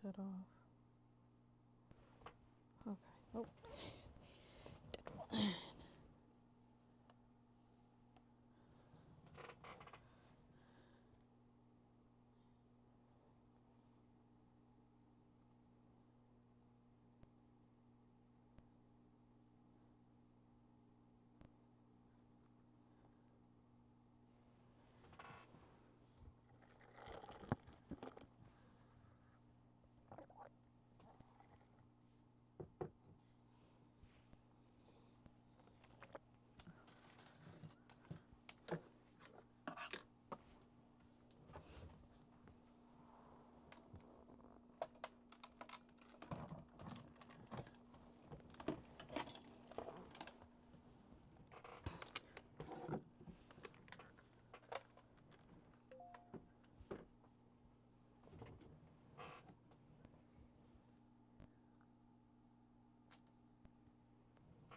cut off. Okay. Oh.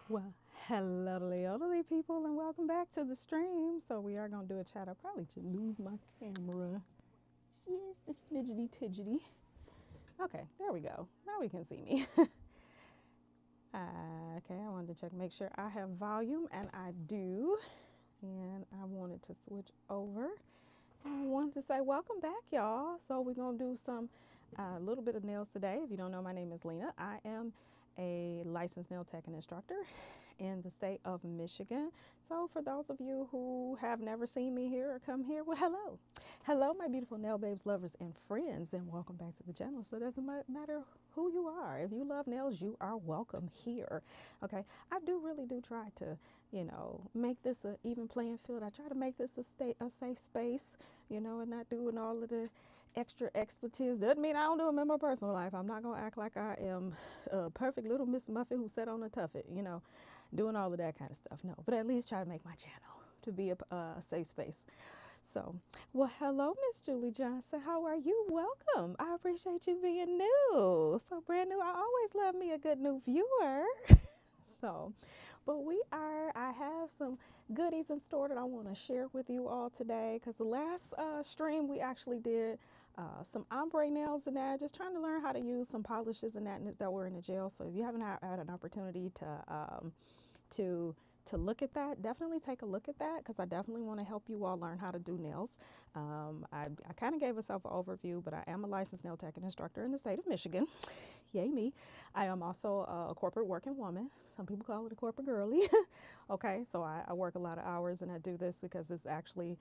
Well, hello, elderly people, and welcome back to the stream. So we are gonna do a chat. I probably should move my camera just a smidgety tidgety. Okay, there we go. Now we can see me. Okay, I wanted to check, make sure I have volume, and I do. And I wanted to switch over. And I wanted to say welcome back, y'all. So we're gonna do some little bit of nails today. If you don't know, my name is Lena. I am a licensed nail tech and instructor in the state of Michigan. So for those of you who have never seen me here or come here, well, hello. Hello, my beautiful nail babes, lovers, and friends, and welcome back to the channel. So it doesn't matter who you are. If you love nails, you are welcome here. Okay, I really do try to, make this an even playing field. I try to make this a safe space, and not doing all of the extra expertise. Doesn't mean I don't do them in my personal life. I'm not gonna act like I am a perfect little Miss Muffet who sat on a tuffet, doing all of that kind of stuff. No, but at least try to make my channel to be a safe space. So, well, hello, Miss Julie Johnson. How are you? Welcome. I appreciate you being new. So brand new. I always love me a good new viewer. So, but I have some goodies in store that I want to share with you all today, because the last stream we actually did some ombre nails and that, just trying to learn how to use some polishes and that were in the gel. So if you haven't had an opportunity to look at that, definitely take a look at that, because I definitely want to help you all learn how to do nails. I kind of gave myself an overview, but I am a licensed nail tech and instructor in the state of Michigan. Yay me. I am also a corporate working woman. Some people call it a corporate girly. Okay, so I work a lot of hours, and I do this because it's actually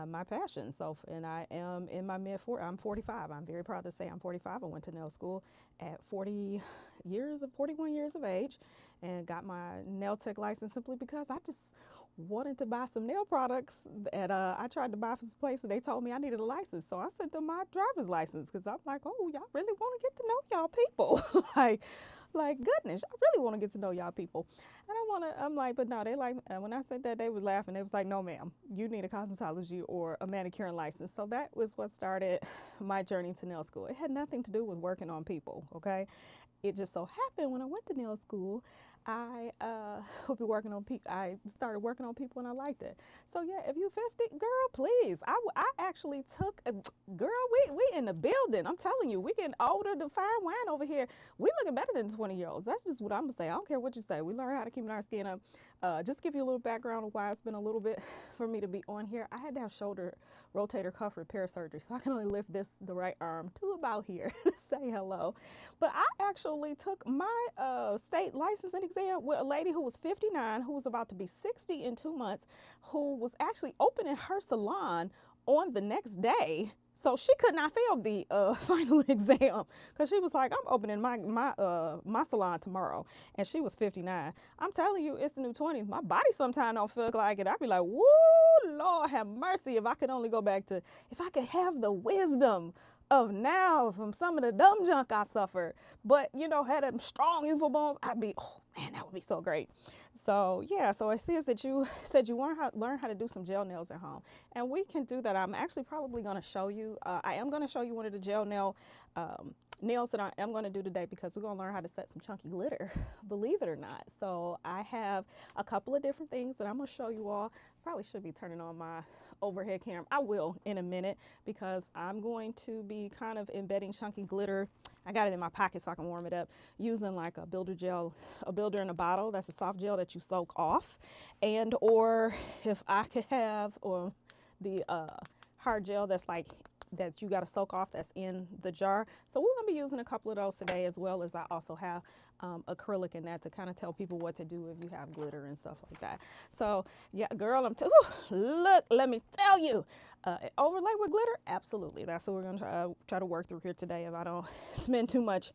my passion. So, and I am in my I'm 45. I'm very proud to say I'm 45. I went to nail school at 41 years of age, and got my nail tech license simply because I just wanted to buy some nail products. And I tried to buy from this place, and they told me I needed a license. So I sent them my driver's license, because I'm like, oh, y'all really want to get to know y'all people. like goodness, I really want to get to know y'all people. And I'm like, but no, they like, when I said that, they was laughing. They was like, no, ma'am, you need a cosmetology or a manicuring license. So that was what started my journey to nail school. It had nothing to do with working on people, okay? It just so happened when I went to nail school, I would be working on people. I started working on people, and I liked it. So yeah, if you 50, girl, please. I actually took a girl. We in the building. I'm telling you, we getting older. The fine wine over here. We looking better than 20-year-olds. That's just what I'm gonna say. I don't care what you say. We learn how to keep our skin up. Just give you a little background of why it's been a little bit for me to be on here. I had to have shoulder rotator cuff repair surgery, so I can only lift the right arm to about here to say hello. But I actually took my state licensing exam with a lady who was 59, who was about to be 60 in 2 months, who was actually opening her salon on the next day. So she could not fail the final exam, because she was like, I'm opening my salon tomorrow. And she was 59. I'm telling you, it's the new 20s. My body sometimes don't feel like it. I'd be like, woo, Lord have mercy. If I could only go back to, if I could have the wisdom of now from some of the dumb junk I suffered, but had them strong, youthful bones, I'd be, oh man, that would be so great. So yeah, so it says that you said you learn how to do some gel nails at home, and we can do that. I'm actually probably going to show you. I am going to show you one of the gel nails that I am going to do today because we're going to learn how to set some chunky glitter, believe it or not. So I have a couple of different things that I'm going to show you all. Probably should be turning on my overhead camera. I will in a minute because I'm going to be kind of embedding chunky glitter. I got it in my pocket so I can warm it up using like a builder gel, a builder in a bottle. That's a soft gel that you soak off. And or if I could have or the hard gel that's like that you got to soak off that's in the jar. So we're going to be using a couple of those today, as well as I also have acrylic in that to kind of tell people what to do if you have glitter and stuff like that. So yeah, girl, look, let me tell you, overlay with glitter, absolutely. That's what we're going to try to work through here today if I don't spend too much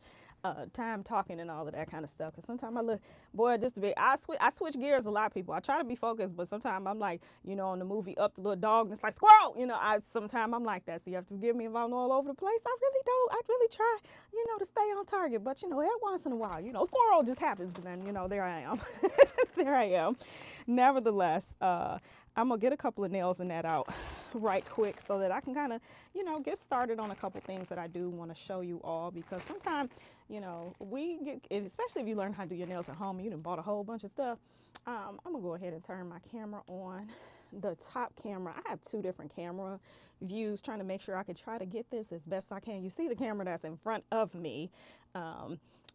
time talking and all of that kind of stuff. Because sometimes I look, boy, just to be, I switch gears a lot, people. I try to be focused, but sometimes I'm like, you know, on the movie Up the Little Dog, and it's like squirrel. You know, sometimes I'm like that. So you have to forgive me if I'm all over the place. I really don't. I really try, you know, to stay on target. But you know, every once in a while, you know, squirrel just happens, and then you know, there I am. There I am. Nevertheless, I'm gonna get a couple of nails in that out right quick so that I can kind of, you know, get started on a couple things that I do want to show you all, because sometimes, you know, we get, especially if you learn how to do your nails at home, you done bought a whole bunch of stuff. I'm gonna go ahead and turn my camera on. The top camera, I have two different camera views, trying to make sure I could try to get this as best I can. You see the camera that's in front of me.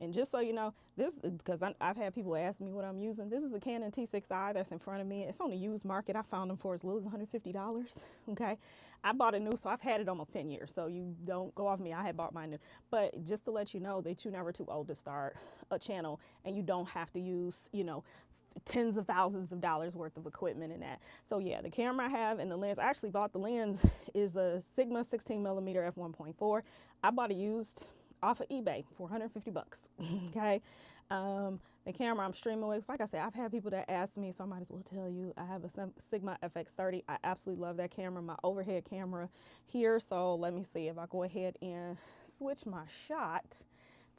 And just so you know, this, because I've had people ask me what I'm using. This is a Canon T6i that's in front of me. It's on the used market. I found them for as little as $150. Okay. I bought it new, so I've had it almost 10 years. So you don't go off me. I had bought mine new. But just to let you know that you're never too old to start a channel, and you don't have to use, you know, tens of thousands of dollars worth of equipment in that. So yeah, the camera I have and the lens, I actually bought the lens, is a Sigma 16mm f1.4. I bought it used off of eBay for 150 bucks. Okay. The camera I'm streaming with, like I said, I've had people that ask me, so I might as well tell you, I have a Sigma FX30. I absolutely love that camera, my overhead camera here. So let me see if I go ahead and switch my shot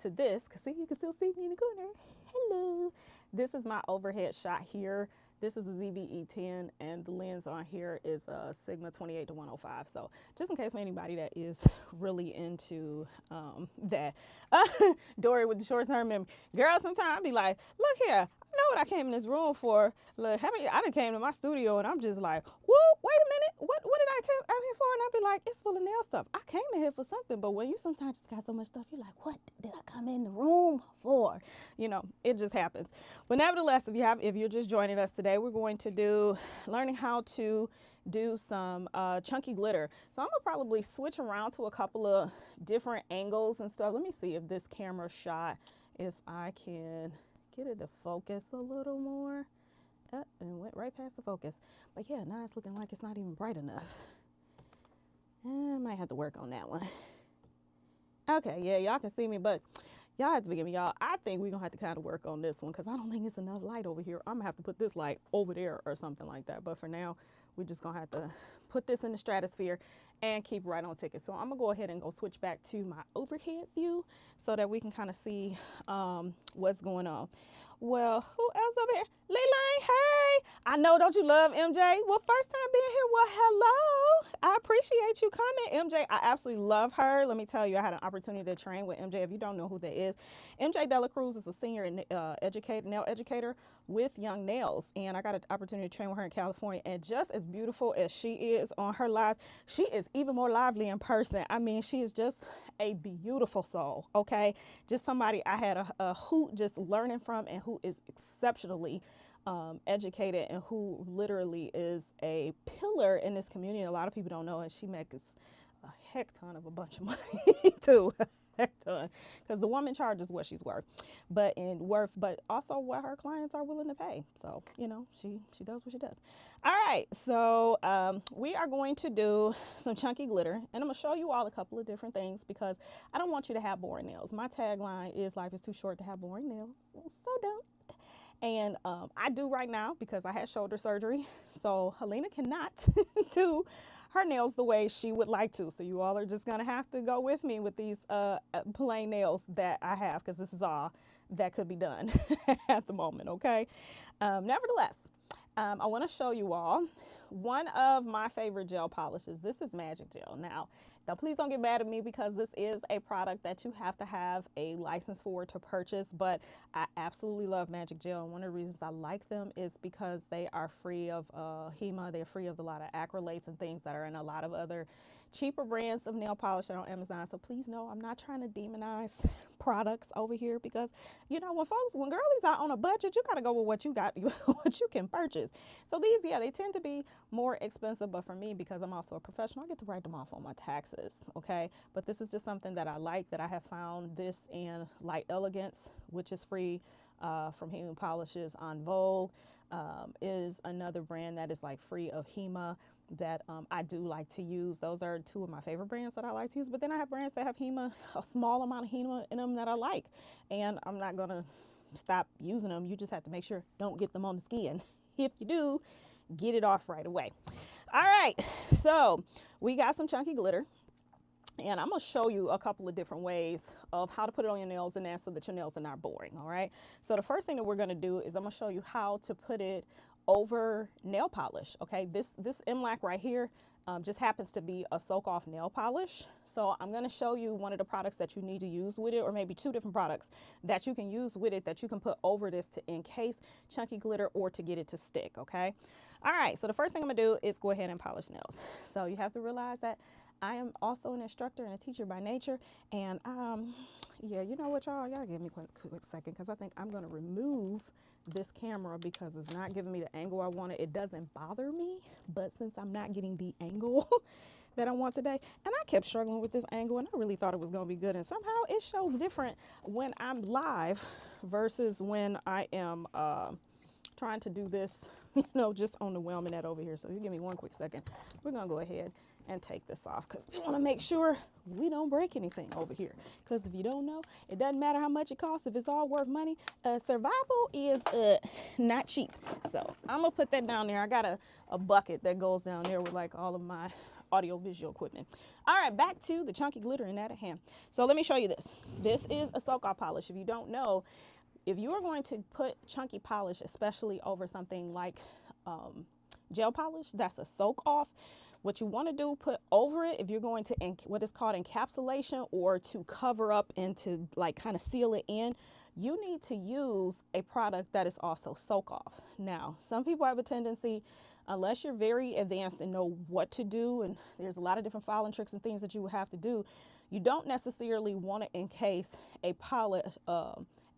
to this, because see, you can still see me in the corner. Hello. This is my overhead shot here. This is a ZV-E10, and the lens on here is a Sigma 28-105. So just in case for anybody that is really into that. Dory with the short-term memory. Girl, sometimes I be like, look here, I know what I came in this room for. Look, I done came to my studio and I'm just like, whoa, wait a minute, what did I come out here for? And I'd be like, it's full of nail stuff. I came in here for something, but when you sometimes just got so much stuff, you're like, what did I come in the room for? You know, it just happens. But nevertheless, if you're just joining us today, we're going to do learning how to do some chunky glitter. So I'm gonna probably switch around to a couple of different angles and stuff. Let me see if this camera shot, if I can get it to focus a little more. And went right past the focus. But yeah, now it's looking like it's not even bright enough. I might have to work on that one. Okay, yeah, y'all can see me, but y'all have to forgive me, y'all. I think we're gonna have to kind of work on this one because I don't think it's enough light over here. I'm gonna have to put this light over there or something like that. But for now, we're just gonna have to put this in the stratosphere and keep right on ticking. So I'm gonna go ahead and go switch back to my overhead view so that we can kind of see what's going on. Well, who else over here? Leland, hey! I know, don't you love MJ? Well, first time being here, well, hello. I appreciate you coming, MJ. I absolutely love her. Let me tell you, I had an opportunity to train with MJ. If you don't know who that is, MJ Dela Cruz is a senior nail educator with Young Nails, and I got an opportunity to train with her in California. And just as beautiful as she is on her lives, she is even more lively in person. I mean, she is just a beautiful soul. Okay, just somebody I had a hoot just learning from, and who is exceptionally educated, and who literally is a pillar in this community. And a lot of people don't know, and she makes a heck ton of a bunch of money too. Heck ton, because the woman charges what she's worth, but also what her clients are willing to pay. So you know, she does what she does. All right, so we are going to do some chunky glitter, and I'm gonna show you all a couple of different things because I don't want you to have boring nails. My tagline is life is too short to have boring nails, so don't. And I do right now because I had shoulder surgery. So Helena cannot do her nails the way she would like to. So you all are just gonna have to go with me with these plain nails that I have, because this is all that could be done at the moment, okay? Nevertheless, I want to show you all one of my favorite gel polishes. This is Magic Gel. Now, please don't get mad at me, because this is a product that you have to have a license for to purchase, but I absolutely love Magic Gel. And one of the reasons I like them is because they are free of HEMA. They're free of a lot of acrylates and things that are in a lot of other cheaper brands of nail polish that are on Amazon. So please know I'm not trying to demonize products over here, because you know, when girlies are on a budget, you got to go with what you got, what you can purchase. So these, yeah, they tend to be more expensive, but for me, because I'm also a professional, I get to write them off on my taxes, okay? But this is just something that I like, that I have found this in Light Elegance, which is free from HEMA Polishes. On Vogue is another brand that is like free of HEMA that I do like to use. Those are two of my favorite brands that I like to use. But then I have brands that have HEMA, a small amount of HEMA in them, that I like. And I'm not going to stop using them. You just have to make sure don't get them on the skin. If you do, get it off right away. All right, so we got some chunky glitter. And I'm going to show you a couple of different ways of how to put it on your nails, and that so that your nails are not boring, all right? So the first thing that we're going to do is I'm going to show you how to put it over nail polish, okay? This MLAC right here just happens to be a soak-off nail polish. So I'm going to show you one of the products that you need to use with it, or maybe two different products that you can use with it that you can put over this to encase chunky glitter or to get it to stick, okay? All right, so the first thing I'm going to do is go ahead and polish nails. So you have to realize that I am also an instructor and a teacher by nature, and yeah, you know what, y'all give me a quick second, because I think I'm going to remove this camera because it's not giving me the angle I wanted. It doesn't bother me, but since I'm not getting the angle that I want today, and I kept struggling with this angle, and I really thought it was going to be good, and somehow it shows different when I'm live versus when I am trying to do this, you know, just on the Wellman over here. So you give me one quick second. We're going to go ahead and take this off, because we want to make sure we don't break anything over here. Because if you don't know, it doesn't matter how much it costs. If it's all worth money, survival is not cheap. So I'm going to put that down there. I got a bucket that goes down there with like all of my audio visual equipment. All right, back to the chunky glitter in that hand. So let me show you this. This is a soak-off polish. If you don't know, if you are going to put chunky polish, especially over something like gel polish, that's a soak-off. What you want to do, put over it, if you're going to what is called encapsulation, or to cover up and to like kind of seal it in, you need to use a product that is also soak off. Now, some people have a tendency, unless you're very advanced and know what to do, and there's a lot of different filing tricks and things that you would have to do, you don't necessarily want to encase a polish,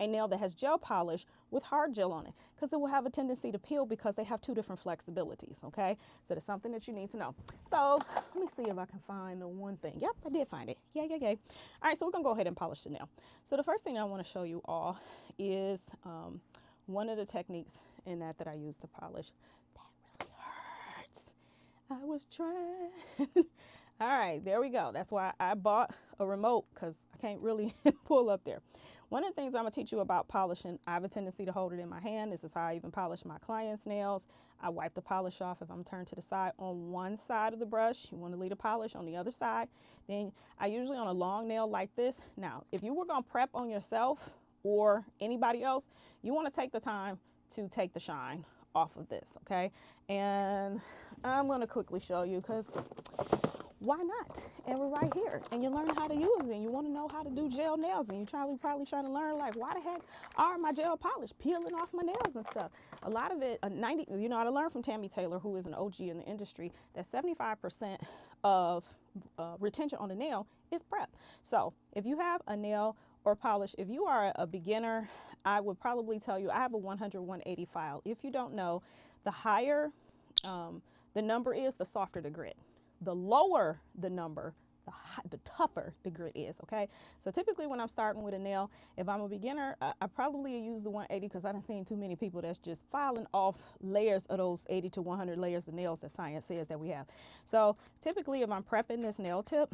a nail that has gel polish with hard gel on it, because it will have a tendency to peel, because they have two different flexibilities, okay? So that's something that you need to know. So let me see if I can find the one thing. Yep, I did find it. Yay. All right, so we're gonna go ahead and polish the nail. So the first thing I want to show you all is one of the techniques in that I use to polish. That really hurts. I was trying. All right, there we go. That's why I bought a remote, because I can't really pull up there. One of the things I'm going to teach you about polishing, I have a tendency to hold it in my hand. This is how I even polish my clients' nails. I wipe the polish off if I'm turned to the side on one side of the brush. You want to leave the polish on the other side. Then I usually on a long nail like this. Now, if you were going to prep on yourself or anybody else, you want to take the time to take the shine off of this, okay? And I'm going to quickly show you, because why not? And we're right here, and you learn how to use it, and you want to know how to do gel nails, and you're probably trying to learn, like, why the heck are my gel polish peeling off my nails and stuff? A lot of it, you know, I learned from Tammy Taylor, who is an OG in the industry, that 75% of retention on the nail is prep. So if you have a nail or polish, if you are a beginner, I would probably tell you I have a 100-180 file. If you don't know, the higher the number is, the softer the grit. The lower the number, the tougher the grit is, okay? So typically when I'm starting with a nail, if I'm a beginner, I probably use the 180, because I done seen too many people that's just filing off layers of those 80 to 100 layers of nails that science says that we have. So typically if I'm prepping this nail tip,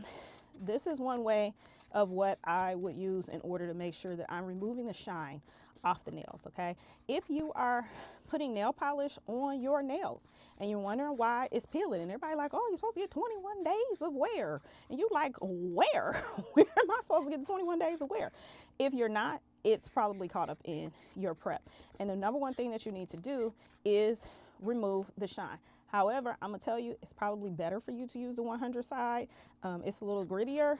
this is one way of what I would use in order to make sure that I'm removing the shine off the nails, okay? If you are putting nail polish on your nails and you're wondering why it's peeling, and everybody like, oh, you're supposed to get 21 days of wear. And you like, where? Where am I supposed to get the 21 days of wear? If you're not, it's probably caught up in your prep. And the number one thing that you need to do is remove the shine. However, I'm gonna tell you, it's probably better for you to use the 100 side. It's a little grittier,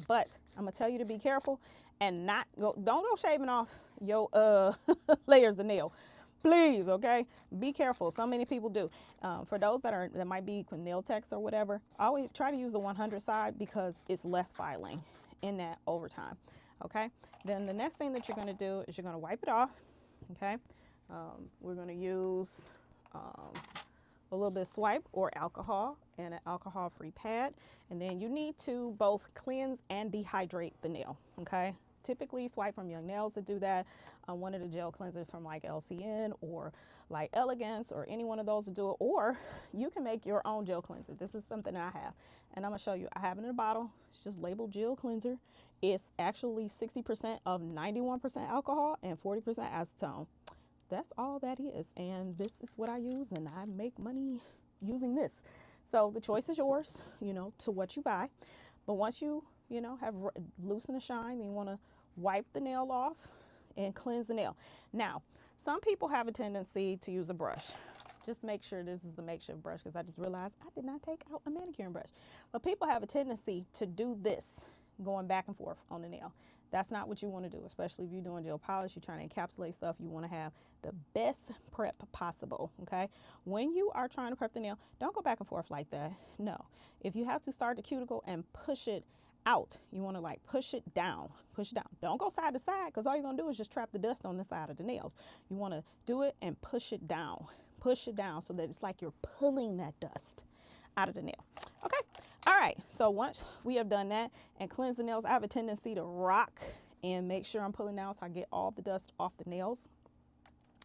but I'm gonna tell you to be careful and don't go shaving off your layers of nail, please. Okay, be careful. So many people do. For those that might be nail techs or whatever, always try to use the 100 side because it's less filing in that over time. Okay, then the next thing that you're gonna do is you're gonna wipe it off. Okay, we're gonna use a little bit of swipe or alcohol and an alcohol-free pad. And then you need to both cleanse and dehydrate the nail, okay? Typically swipe from Young Nails to do that. One of the gel cleansers from like LCN or like Elegance or any one of those to do it. Or you can make your own gel cleanser. This is something that I have. And I'm gonna show you, I have it in a bottle. It's just labeled gel cleanser. It's actually 60% of 91% alcohol and 40% acetone. That's all that is, and this is what I use, and I make money using this. So the choice is yours, you know, to what you buy. But once you know, have loosened the shine, then you want to wipe the nail off and cleanse the nail. Now, some people have a tendency to use a brush. Just make sure this is a makeshift brush, because I just realized I did not take out a manicuring brush. But people have a tendency to do this, going back and forth on the nail. That's not what you want to do, especially if you're doing gel polish, you're trying to encapsulate stuff. You want to have the best prep possible, okay? When you are trying to prep the nail, don't go back and forth like that. No. If you have to start the cuticle and push it out, you want to like push it down, push it down. Don't go side to side, because all you're going to do is just trap the dust on the side of the nails. You want to do it and push it down so that it's like you're pulling that dust out of the nail. Okay. All right. So once we have done that and cleanse the nails, I have a tendency to rock and make sure I'm pulling down so I get all the dust off the nails.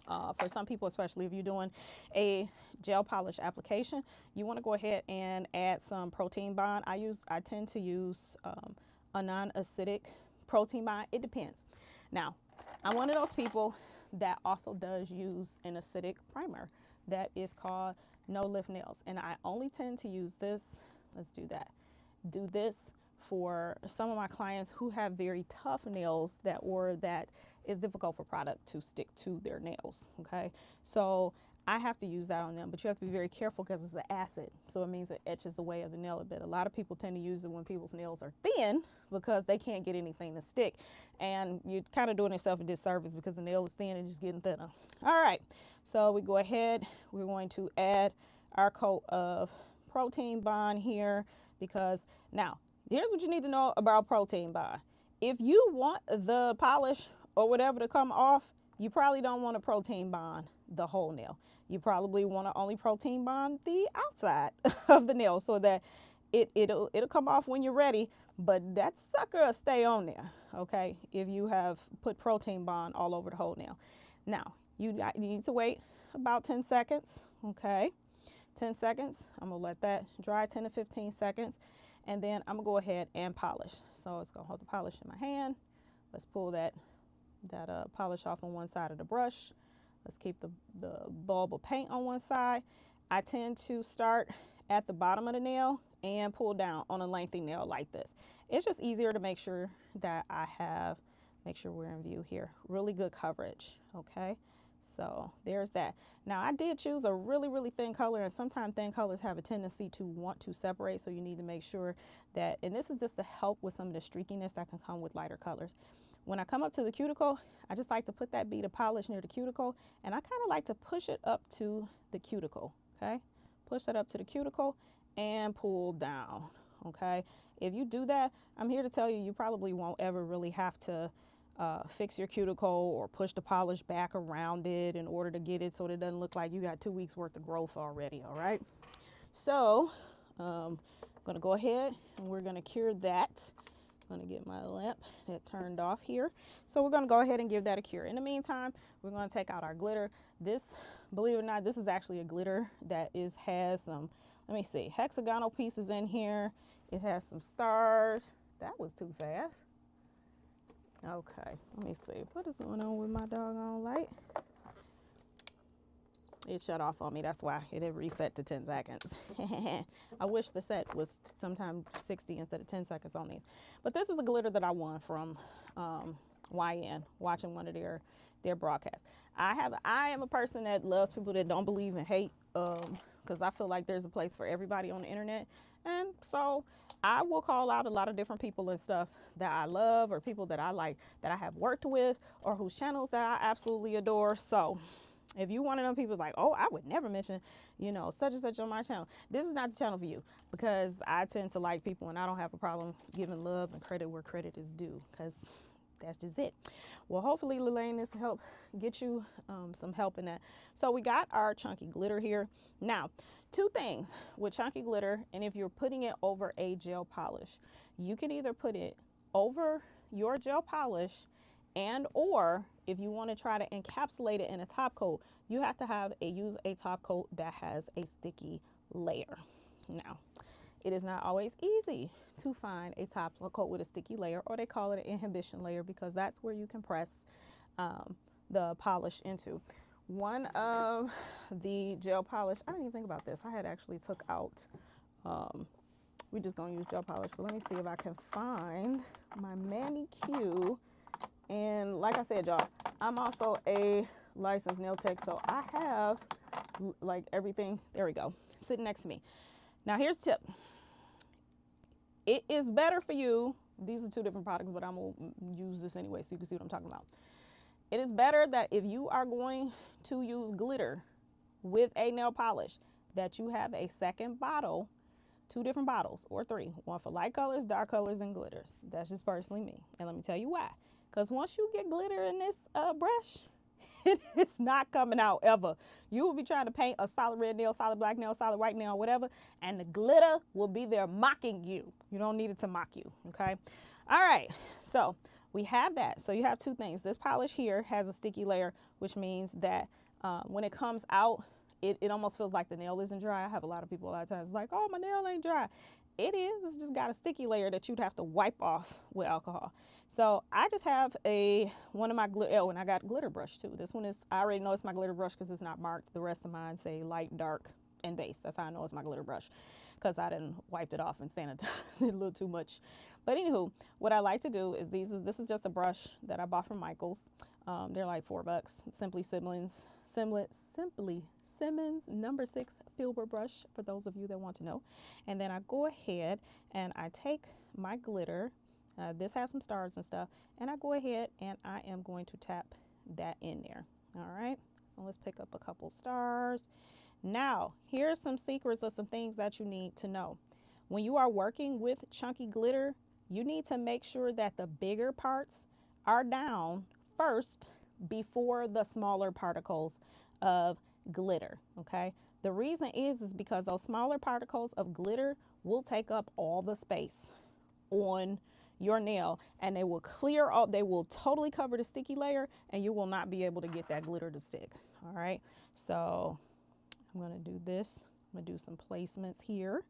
For some people, especially if you're doing a gel polish application, you want to go ahead and add some protein bond. I tend to use a non-acidic protein bond. It depends. Now, I'm one of those people that also does use an acidic primer that is called No Lift Nails, and I only tend to use this. Let's do that. Do this for some of my clients who have very tough nails that is difficult for product to stick to their nails. Okay, so I have to use that on them, but you have to be very careful because it's an acid, so it means it etches away of the nail a bit. A lot of people tend to use it when people's nails are thin because they can't get anything to stick, and you're kind of doing yourself a disservice because the nail is thin and just getting thinner. All right, so we go ahead. We're going to add our coat of protein bond here, because now here's what you need to know about protein bond. If you want the polish or whatever to come off, you probably don't want to protein bond the whole nail. You probably want to only protein bond the outside of the nail so that it'll come off when you're ready, but that sucker will stay on there, okay, if you have put protein bond all over the whole nail. Now, you need to wait about 10 seconds, okay? 10 seconds. I'm gonna let that dry 10 to 15 seconds, and then I'm gonna go ahead and polish. So it's gonna hold the polish in my hand. Let's pull that polish off on one side of the brush. Let's keep the bulb of paint on one side. I tend to start at the bottom of the nail and pull down on a lengthy nail like this. It's just easier to make sure that make sure we're in view here. Really good coverage, okay? So there's that. Now I did choose a really, really thin color, and sometimes thin colors have a tendency to want to separate, so you need to make sure that, and this is just to help with some of the streakiness that can come with lighter colors. When I come up to the cuticle, I just like to put that bead of polish near the cuticle, and I kind of like to push it up to the cuticle, okay? Push that up to the cuticle and pull down, okay? If you do that, I'm here to tell you, you probably won't ever really have to fix your cuticle or push the polish back around it in order to get it so that it doesn't look like you got 2 weeks worth of growth already, all right? So I'm gonna go ahead and we're gonna cure that. I'm gonna get my lamp that turned off here. So we're gonna go ahead and give that a cure. In the meantime, we're gonna take out our glitter. This, believe it or not, this is actually a glitter that has some, let me see, hexagonal pieces in here. It has some stars. That was too fast. Okay, let me see. What is going on with my doggone light? It shut off on me. That's why it had reset to 10 seconds. I wish the set was sometime 60 instead of 10 seconds on these. But this is a glitter that I won from YN, watching one of their broadcasts. I am a person that loves people that don't believe in hate, because I feel like there's a place for everybody on the internet. And so I will call out a lot of different people and stuff that I love, or people that I like, that I have worked with, or whose channels that I absolutely adore. So if you one of them people like, oh, I would never mention, such and such on my channel, this is not the channel for you, because I tend to like people and I don't have a problem giving love and credit where credit is due, because that's just it. Well, hopefully Lelaine, this will help get you some help in that. So we got our chunky glitter here. Now, two things with chunky glitter, and if you're putting it over a gel polish, you can either put it over your gel polish, and or if you want to try to encapsulate it in a top coat, you have to use a top coat that has a sticky layer. Now, it is not always easy to find a top coat with a sticky layer, or they call it an inhibition layer, because that's where you can press the polish into. One of the gel polish, I didn't even think about this. I had actually took out, we're just gonna use gel polish, but let me see if I can find my manicure. And like I said, y'all, I'm also a licensed nail tech, so I have like everything, there we go, sitting next to me. Now here's the tip. It is better for you, these are two different products, but I'm gonna use this anyway so you can see what I'm talking about. It is better that if you are going to use glitter with a nail polish, that you have a second bottle, 2 different bottles or 3, one for light colors, dark colors, and glitters. That's just personally me. And let me tell you why. Because once you get glitter in this brush, it is not coming out ever. You will be trying to paint a solid red nail, solid black nail, solid white nail, whatever, and the glitter will be there mocking you. You don't need it to mock you, okay? All right, so we have that. So you have 2 things. This polish here has a sticky layer, which means that when it comes out, it almost feels like the nail isn't dry. I have a lot of people a lot of times like, oh, my nail ain't dry. It is. It's just got a sticky layer that you'd have to wipe off with alcohol. So I just have one of my glitter, and I got glitter brush too. This one is, I already know it's my glitter brush because it's not marked. The rest of mine say light, dark, and base. That's how I know it's my glitter brush, because I didn't wiped it off and sanitized it a little too much. But anywho, what I like to do is this is just a brush that I bought from Michael's. They're like $4. Simply Simmons number 6 filbert brush, for those of you that want to know. And then I go ahead and I take my glitter. This has some stars and stuff, and I go ahead and I am going to tap that in there. All right, so let's pick up a couple stars. Now, here's some secrets of some things that you need to know. When you are working with chunky glitter, you need to make sure that the bigger parts are down first before the smaller particles of glitter, okay? The reason is because those smaller particles of glitter will take up all the space on your nail, and they will clear up, they will totally cover the sticky layer, and you will not be able to get that glitter to stick. All right, so I'm going to do this. I'm going to do some placements here,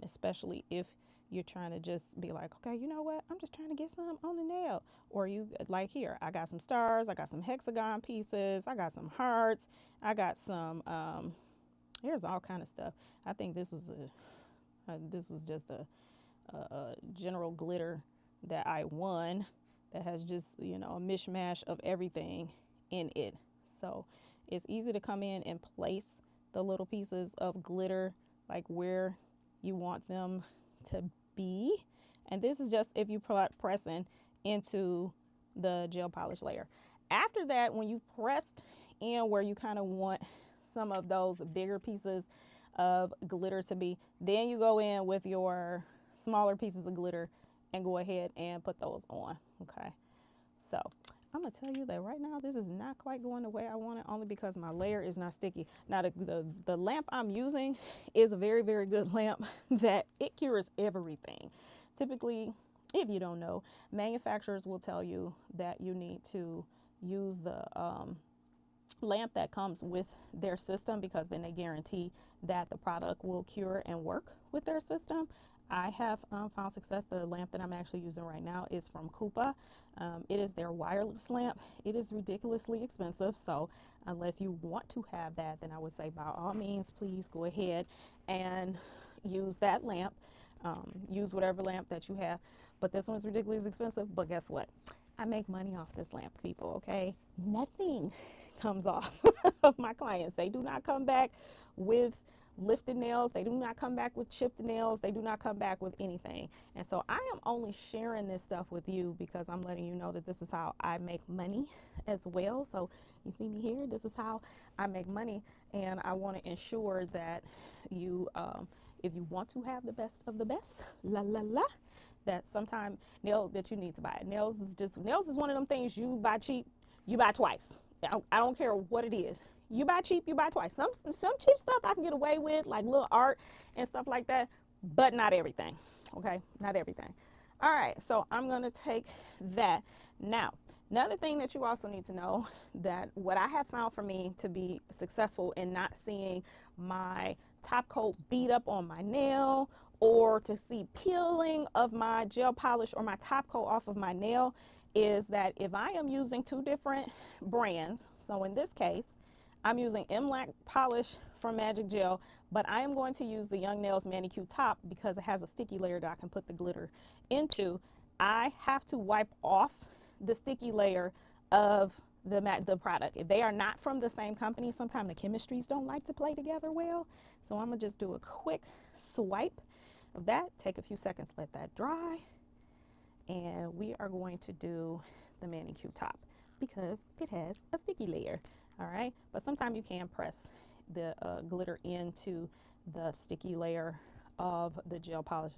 especially if you're trying to just be like, okay, you know what, I'm just trying to get some on the nail. Or you, like here, I got some stars, I got some hexagon pieces, I got some hearts, I got some here's all kind of stuff. I think this was just a general glitter that I won that has just, a mishmash of everything in it. So it's easy to come in and place the little pieces of glitter like where you want them to be. And this is just if you pressing into the gel polish layer. After that, when you've pressed in where you kind of want some of those bigger pieces of glitter to be, then you go in with your smaller pieces of glitter and go ahead and put those on. Okay, so I'm gonna tell you that right now this is not quite going the way I want it, only because my layer is not sticky. Now the lamp I'm using is a very, very good lamp that it cures everything. Typically, if you don't know, manufacturers will tell you that you need to use the lamp that comes with their system, because then they guarantee that the product will cure and work with their system. I have found success. The lamp that I'm actually using right now is from Coupa. It is their wireless lamp. It is ridiculously expensive, so unless you want to have that, then I would say by all means, please go ahead and use that lamp. Use whatever lamp that you have, but this one's ridiculously expensive. But guess what? I make money off this lamp, people, okay? Nothing comes off of my clients. They do not come back with lifted nails. They do not come back with chipped nails. They do not come back with anything. And so I am only sharing this stuff with you because I'm letting you know that this is how I make money as well. So you see me here, this is how I make money. And I want to ensure that you, if you want to have the best of the best, la la la, that sometime nail that you need to buy. Nails is one of them things you buy cheap, you buy twice. I don't care what it is. You buy cheap, you buy twice. Some cheap stuff I can get away with, like little art and stuff like that, but not everything. Okay, not everything. All right, so I'm gonna take that. Now, another thing that you also need to know, that what I have found for me to be successful in not seeing my top coat beat up on my nail, or to see peeling of my gel polish or my top coat off of my nail, is that if I am using two different brands, so in this case, I'm using M-Lac polish from Magic Gel, but I am going to use the Young Nails Manicure top because it has a sticky layer that I can put the glitter into. I have to wipe off the sticky layer of the product. If they are not from the same company, sometimes the chemistries don't like to play together well. So I'm gonna just do a quick swipe of that, take a few seconds, let that dry, and we are going to do the manicure top because it has a sticky layer. All right, but sometimes you can press the glitter into the sticky layer of the gel polish.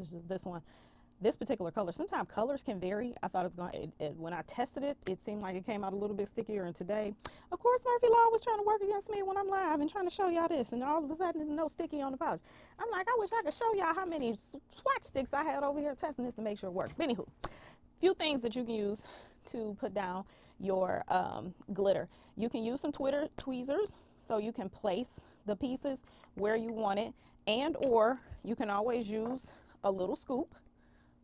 This particular color, sometimes colors can vary. I thought it was going when I tested it, it seemed like it came out a little bit stickier, and today, of course, Murphy Law was trying to work against me when I'm live and trying to show y'all this, and all of a sudden no sticky on the polish. I'm like, I wish I could show y'all how many swatch sticks I had over here testing this to make sure it worked. Anywho, few things that you can use to put down your glitter. You can use some tweezers, so you can place the pieces where you want it, and or you can always use a little scoop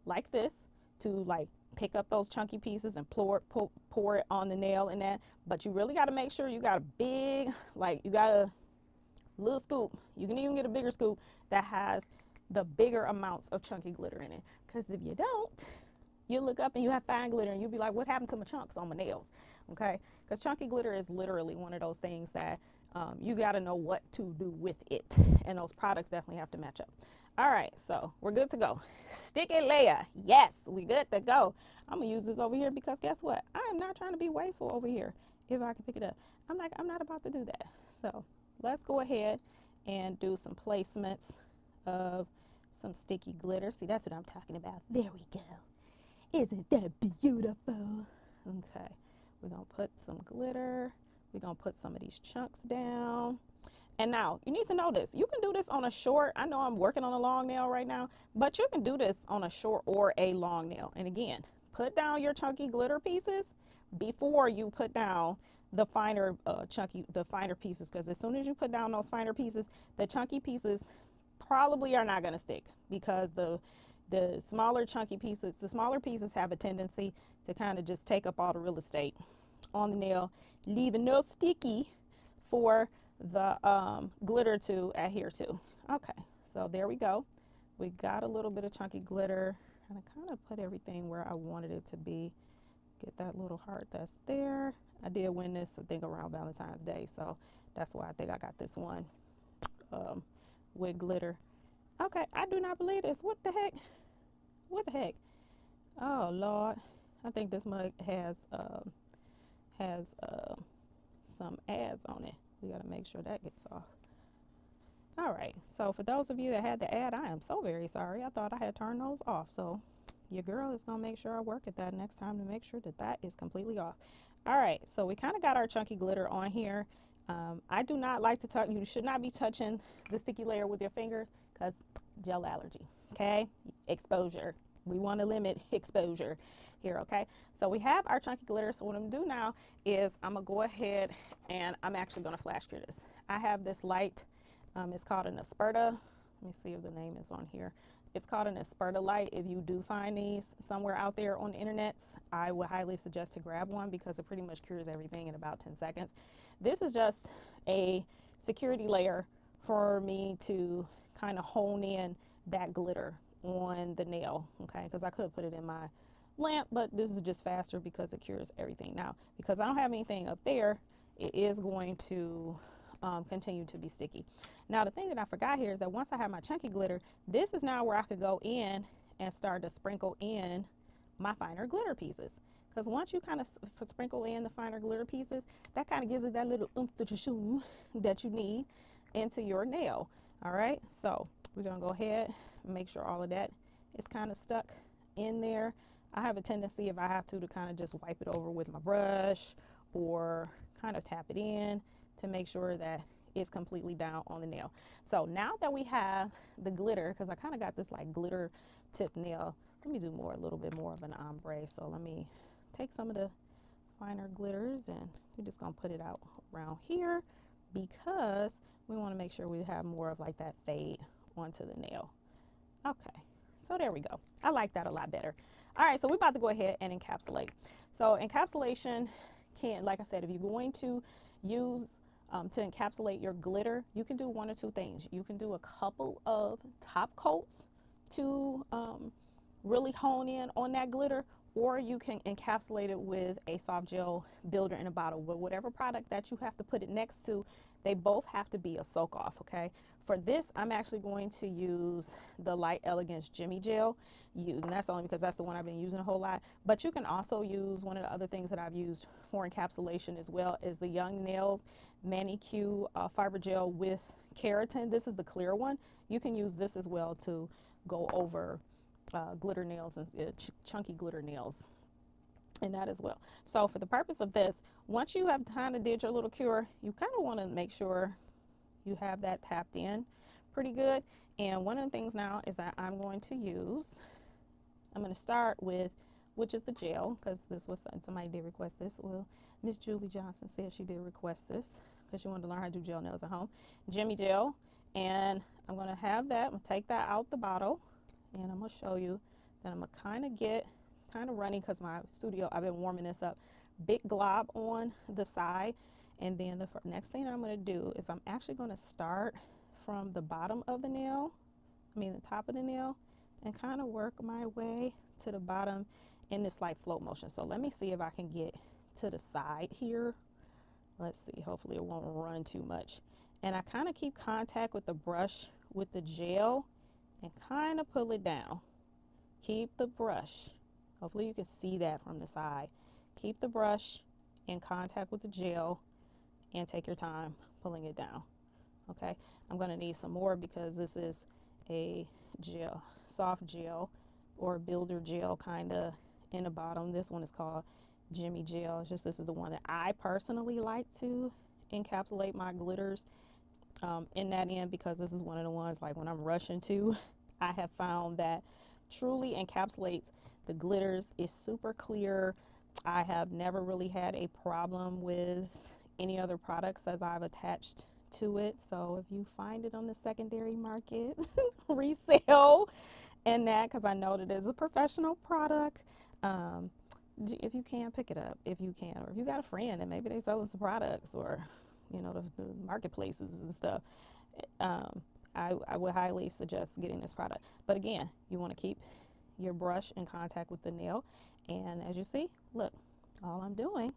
like this to like pick up those chunky pieces and pour it on the nail and that. But you really got to make sure you got a big, like you got a little scoop. You can even get a bigger scoop that has the bigger amounts of chunky glitter in it, because if you don't, you look up and you have fine glitter and you'll be like, what happened to my chunks on my nails? Okay, because chunky glitter is literally one of those things that you got to know what to do with it, and those products definitely have to match up. All right, so we're good to go. Sticky layer, yes, we good to go. I'm gonna use this over here because guess what? I am not trying to be wasteful over here. If I can pick it up, I'm not about to do that. So let's go ahead and do some placements of some sticky glitter. See, that's what I'm talking about. There we go. Isn't that beautiful? Okay, we're gonna put some glitter. We're gonna put some of these chunks down. And now you need to know this. You can do this on a short. I know I'm working on a long nail right now, but you can do this on a short or a long nail. And again, put down your chunky glitter pieces before you put down the finer finer pieces, because as soon as you put down those finer pieces, the chunky pieces probably are not going to stick, because the smaller pieces have a tendency to kind of just take up all the real estate on the nail, leaving no sticky for the glitter to adhere to. Okay, so there we go. We got a little bit of chunky glitter, and I kind of put everything where I wanted it to be. Get that little heart that's there. I did win this, I think, around Valentine's Day, so that's why I think I got this one with glitter. Okay, I do not believe this. What the heck? What the heck? Oh Lord, I think this mug has some ads on it. We got to make sure that gets off. All right, so for those of you that had the ad, I am so very sorry. I thought I had turned those off. So your girl is gonna make sure I work at that next time to make sure that that is completely off. All right, so we kind of got our chunky glitter on here. I do not like to touch. You should not be touching the sticky layer with your fingers, because gel allergy. Okay, exposure. We want to limit exposure here. Okay, so we have our chunky glitter. So what I'm gonna do now is I'm gonna go ahead and I'm actually gonna flash cure this. I have this light. It's called an Asperta. Let me see if the name is on here. It's called an Aspertolite. If you do find these somewhere out there on the internet, I would highly suggest to grab one because it pretty much cures everything in about 10 seconds. This is just a security layer for me to kind of hone in that glitter on the nail, okay? Because I could put it in my lamp, but this is just faster because it cures everything. Now, because I don't have anything up there, it is going to continue to be sticky. Now, the thing that I forgot here is that once I have my chunky glitter, this is now where I could go in and start to sprinkle in my finer glitter pieces. Because once you kind of sprinkle in the finer glitter pieces, that kind of gives it that little oomph that you need into your nail. All right, so we're going to go ahead and make sure all of that is kind of stuck in there. I have a tendency, if I have to kind of just wipe it over with my brush or kind of tap it in to make sure that it's completely down on the nail. So now that we have the glitter, because I kind of got this like glitter tip nail, let me do a little bit more of an ombre. So let me take some of the finer glitters and we're just going to put it out around here because we want to make sure we have more of like that fade onto the nail. Okay, so there we go. I like that a lot better. All right, so we're about to go ahead and encapsulate. So encapsulation can, like I said, if you're going to use to encapsulate your glitter, you can do one or two things. You can do a couple of top coats to really hone in on that glitter, or you can encapsulate it with a soft gel builder in a bottle. But whatever product that you have to put it next to, they both have to be a soak off, okay? For this, I'm actually going to use the Light Elegance Jimmy Gel. And that's only because that's the one I've been using a whole lot. But you can also use one of the other things that I've used for encapsulation as well is the Young Nails Manicure Fiber Gel with Keratin. This is the clear one. You can use this as well to go over glitter nails and chunky glitter nails in that as well. So for the purpose of this, once you have kind of did your little cure, you kind of want to make sure you have that tapped in pretty good. And one of the things now is that I'm going to start with, which is the gel, because this was somebody did request this. Well, Miss Julie Johnson said she did request this because she wanted to learn how to do gel nails at home. Jimmy Gel, and I'm going to have that. I'm going to take that out the bottle, and I'm going to show you that I'm going to kind of get, it's kind of runny because my studio, I've been warming this up. Big glob on the side. And then the next thing I'm going to do is I'm actually going to start from the bottom of the nail, the top of the nail, and kind of work my way to the bottom in this like float motion. So let me see if I can get to the side here. Let's see, hopefully it won't run too much. And I kind of keep contact with the brush with the gel and kind of pull it down. Keep the brush, hopefully you can see that from the side. Keep the brush in contact with the gel and take your time pulling it down. Okay, I'm going to need some more because this is a gel, soft gel or builder gel kind of in the bottom. This one is called Jimmy Gel. It's just this is the one that I personally like to encapsulate my glitters in that end, because this is one of the ones like when I'm rushing to, I have found that truly encapsulates the glitters. It's super clear. I have never really had a problem with any other products as I've attached to it. So if you find it on the secondary market, resale and that, because I know that it's a professional product, if you can, pick it up if you can, or if you got a friend and maybe they selling some products, or the marketplaces and stuff, I would highly suggest getting this product. But again, you want to keep your brush in contact with the nail, and as you see, look, all I'm doing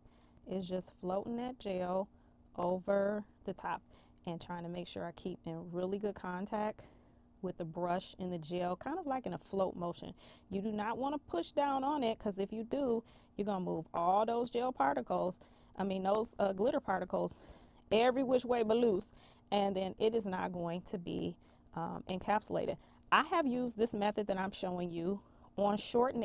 is just floating that gel over the top and trying to make sure I keep in really good contact with the brush and the gel, kind of like in a float motion. You do not want to push down on it, because if you do, you're going to move all those gel particles, those glitter particles, every which way but loose, and then it is not going to be encapsulated. I have used this method that I'm showing you on short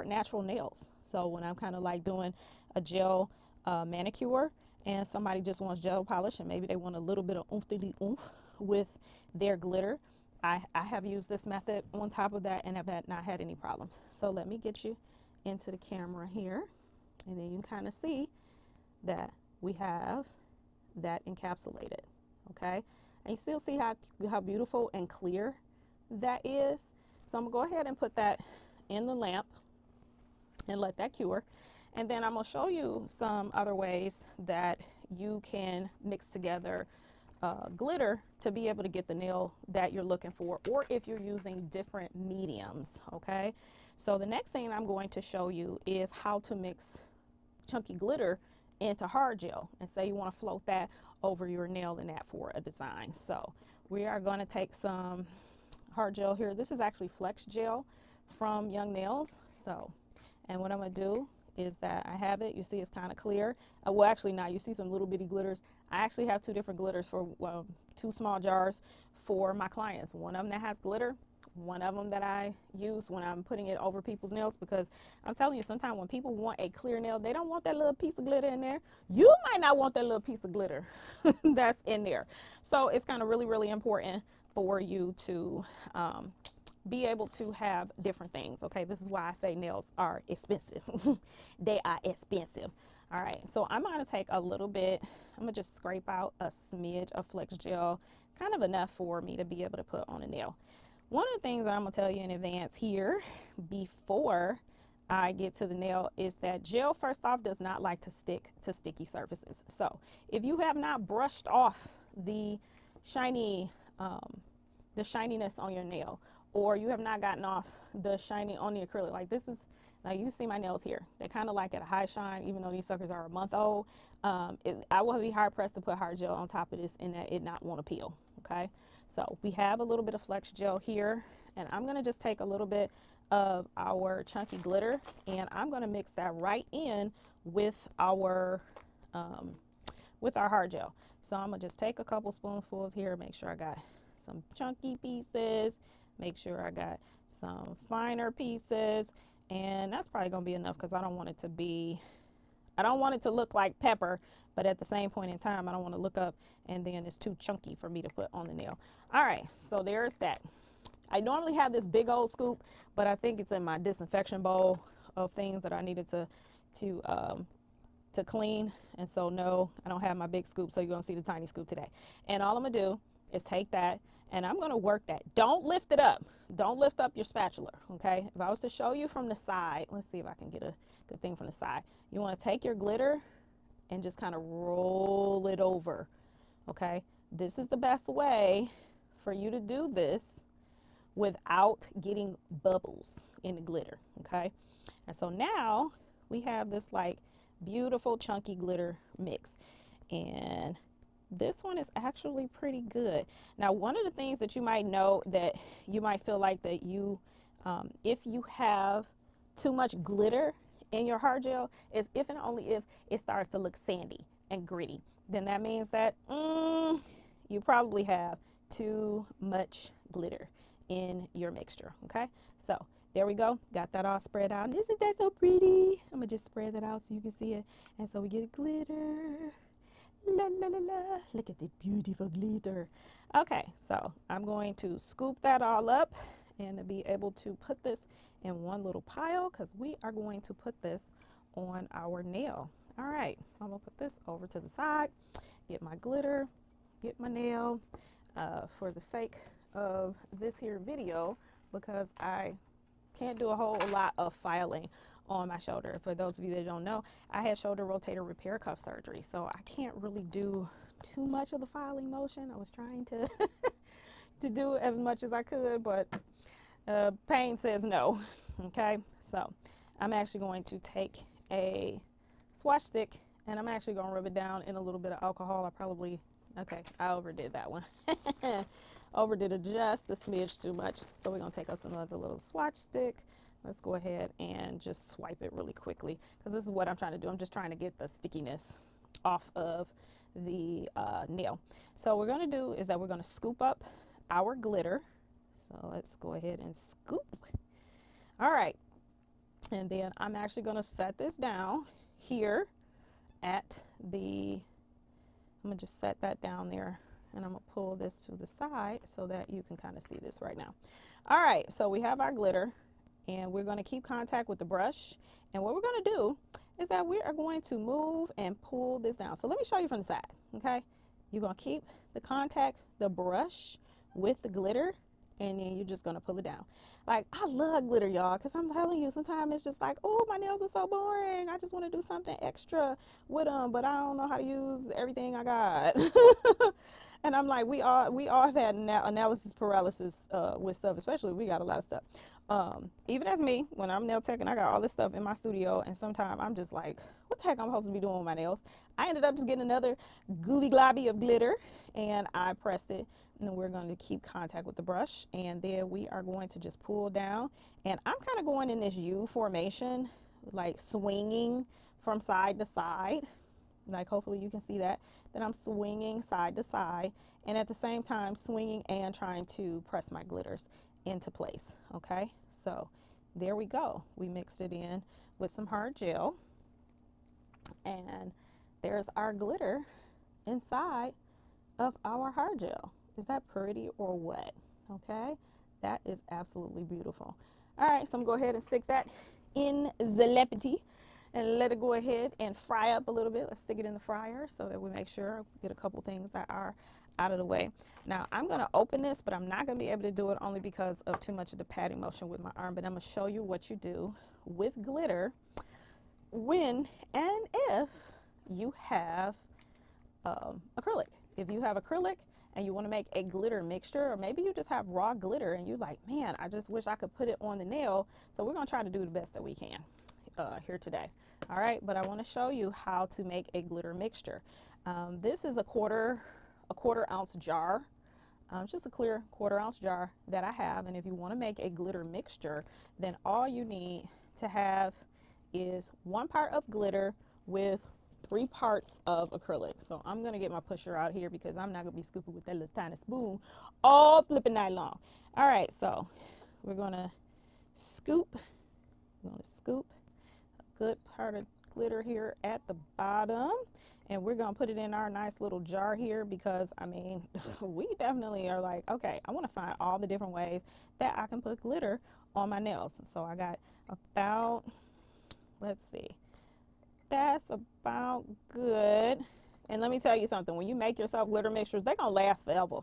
natural nails. So when I'm kind of like doing a gel manicure and somebody just wants gel polish and maybe they want a little bit of oomph with their glitter, I have used this method on top of that and have not had any problems. So let me get you into the camera here, and then you can kind of see that we have that encapsulated. Okay, and you still see how beautiful and clear that is. So I'm gonna go ahead and put that in the lamp and let that cure. And then I'm gonna show you some other ways that you can mix together glitter to be able to get the nail that you're looking for, or if you're using different mediums, okay? So the next thing I'm going to show you is how to mix chunky glitter into hard gel, and say you want to float that over your nail in that for a design. So we are going to take some hard gel here. This is actually Flex Gel from Young Nails. So, and what I'm going to do is that I have it, you see it's kind of clear. Well, actually now you see some little bitty glitters. I actually have two different glitters for two small jars for my clients. One of them that has glitter, one of them that I use when I'm putting it over people's nails, because I'm telling you, sometimes when people want a clear nail, they don't want that little piece of glitter in there. You might not want that little piece of glitter that's in there. So it's kind of really important for you to be able to have different things. Okay, this is why I say nails are expensive. They are expensive. All right, so I'm going to take a little bit, I'm going to just scrape out a smidge of Flex Gel, kind of enough for me to be able to put on a nail. One of the things that I'm going to tell you in advance here before I get to the nail is that gel, first off, does not like to stick to sticky surfaces. So if you have not brushed off the shininess on your nail, or you have not gotten off the shiny on the acrylic, like this is, now you see my nails here, they're kind of like at a high shine, even though these suckers are a month old. I will be hard pressed to put hard gel on top of this and that it not want to peel. Okay, so we have a little bit of Flex Gel here, and I'm going to just take a little bit of our chunky glitter, and I'm going to mix that right in with our hard gel. So I'm going to just take a couple spoonfuls here, make sure I got some chunky pieces, make sure I got some finer pieces, and that's probably going to be enough, because I don't want it to look like pepper, but at the same point in time, I don't want to look up and then it's too chunky for me to put on the nail. All right, so there's that. I normally have this big old scoop, but I think it's in my disinfection bowl of things that I needed to clean. And so no, I don't have my big scoop, so you're gonna see the tiny scoop today. And all I'm gonna do is take that and I'm gonna work that. Don't lift it up. Don't lift up your spatula, okay? If I was to show you from the side, let's see if I can get a good thing from the side. You wanna take your glitter and just kind of roll it over, okay? This is the best way for you to do this without getting bubbles in the glitter, okay? And so now we have this like beautiful chunky glitter mix, and this one is actually pretty good. Now, one of the things that you might know that you might feel like that you, if you have too much glitter in your hard gel, is if and only if it starts to look sandy and gritty. Then that means that you probably have too much glitter in your mixture, okay? So there we go, got that all spread out. Isn't that so pretty? I'm gonna just spread that out so you can see it. And so we get a glitter. La la la la, look at the beautiful glitter. Okay, so I'm going to scoop that all up and to be able to put this in one little pile, because we are going to put this on our nail. All right, so I'm gonna put this over to the side, get my glitter, get my nail, for the sake of this here video, because I can't do a whole lot of filing on my shoulder. For those of you that don't know, I had shoulder rotator repair cuff surgery, so I can't really do too much of the filing motion. I was trying to to do as much as I could, but pain says no. Okay, so I'm actually going to take a swatch stick and I'm actually going to rub it down in a little bit of alcohol. I overdid that one. Overdid it just a smidge too much. So we're going to take us another little swatch stick. Let's go ahead and just swipe it really quickly, because this is what I'm trying to do. I'm just trying to get the stickiness off of the nail. So what we're going to do is that we're going to scoop up our glitter. So let's go ahead and scoop. All right. And then I'm actually going to set this down here at the, I'm going to just set that down there, and I'm going to pull this to the side so that you can kind of see this right now. All right, so we have our glitter, and we're going to keep contact with the brush. And what we're going to do is that we are going to move and pull this down. So let me show you from the side, okay? You're going to keep the brush with the glitter, and then you're just gonna pull it down. Like, I love glitter, y'all, because I'm telling you, sometimes it's just like, oh, my nails are so boring. I just want to do something extra with them, but I don't know how to use everything I got. And I'm like, we all have had analysis paralysis with stuff, especially we got a lot of stuff. Even as me, when I'm nail tech and I got all this stuff in my studio, and sometimes I'm just like, what the heck I'm supposed to be doing with my nails? I ended up just getting another gooby globby of glitter, and I pressed it, and then we're going to keep contact with the brush, and then we are going to just pull down, and I'm kind of going in this U formation, like swinging from side to side. Like, hopefully you can see that I'm swinging side to side, and at the same time swinging and trying to press my glitters into place. Okay, so there we go. We mixed it in with some hard gel, and there's our glitter inside of our hard gel. Is that pretty or what? Okay, that is absolutely beautiful. All right, so I'm gonna go ahead and stick that in the lepity and let it go ahead and fry up a little bit. Let's stick it in the fryer so that we make sure we get a couple things that are out of the way. Now I'm gonna open this, but I'm not gonna be able to do it only because of too much of the patting motion with my arm, but I'm gonna show you what you do with glitter when and if you have acrylic. If you have acrylic and you want to make a glitter mixture, or maybe you just have raw glitter and you're like, man, I just wish I could put it on the nail. So we're going to try to do the best that we can here today. All right, but I want to show you how to make a glitter mixture. This is a quarter ounce jar. Just a clear quarter-ounce jar that I have, and if you want to make a glitter mixture, then all you need to have is 1 part of glitter with 3 parts of acrylic. So I'm going to get my pusher out here because I'm not going to be scooping with that little tiny spoon all flipping night long. All right, so we're going to scoop a good part of glitter here at the bottom, and we're going to put it in our nice little jar here because, I mean, we definitely are like, okay, I want to find all the different ways that I can put glitter on my nails. So I got about, let's see, that's about good. And let me tell you something, when you make yourself glitter mixtures, they're going to last forever.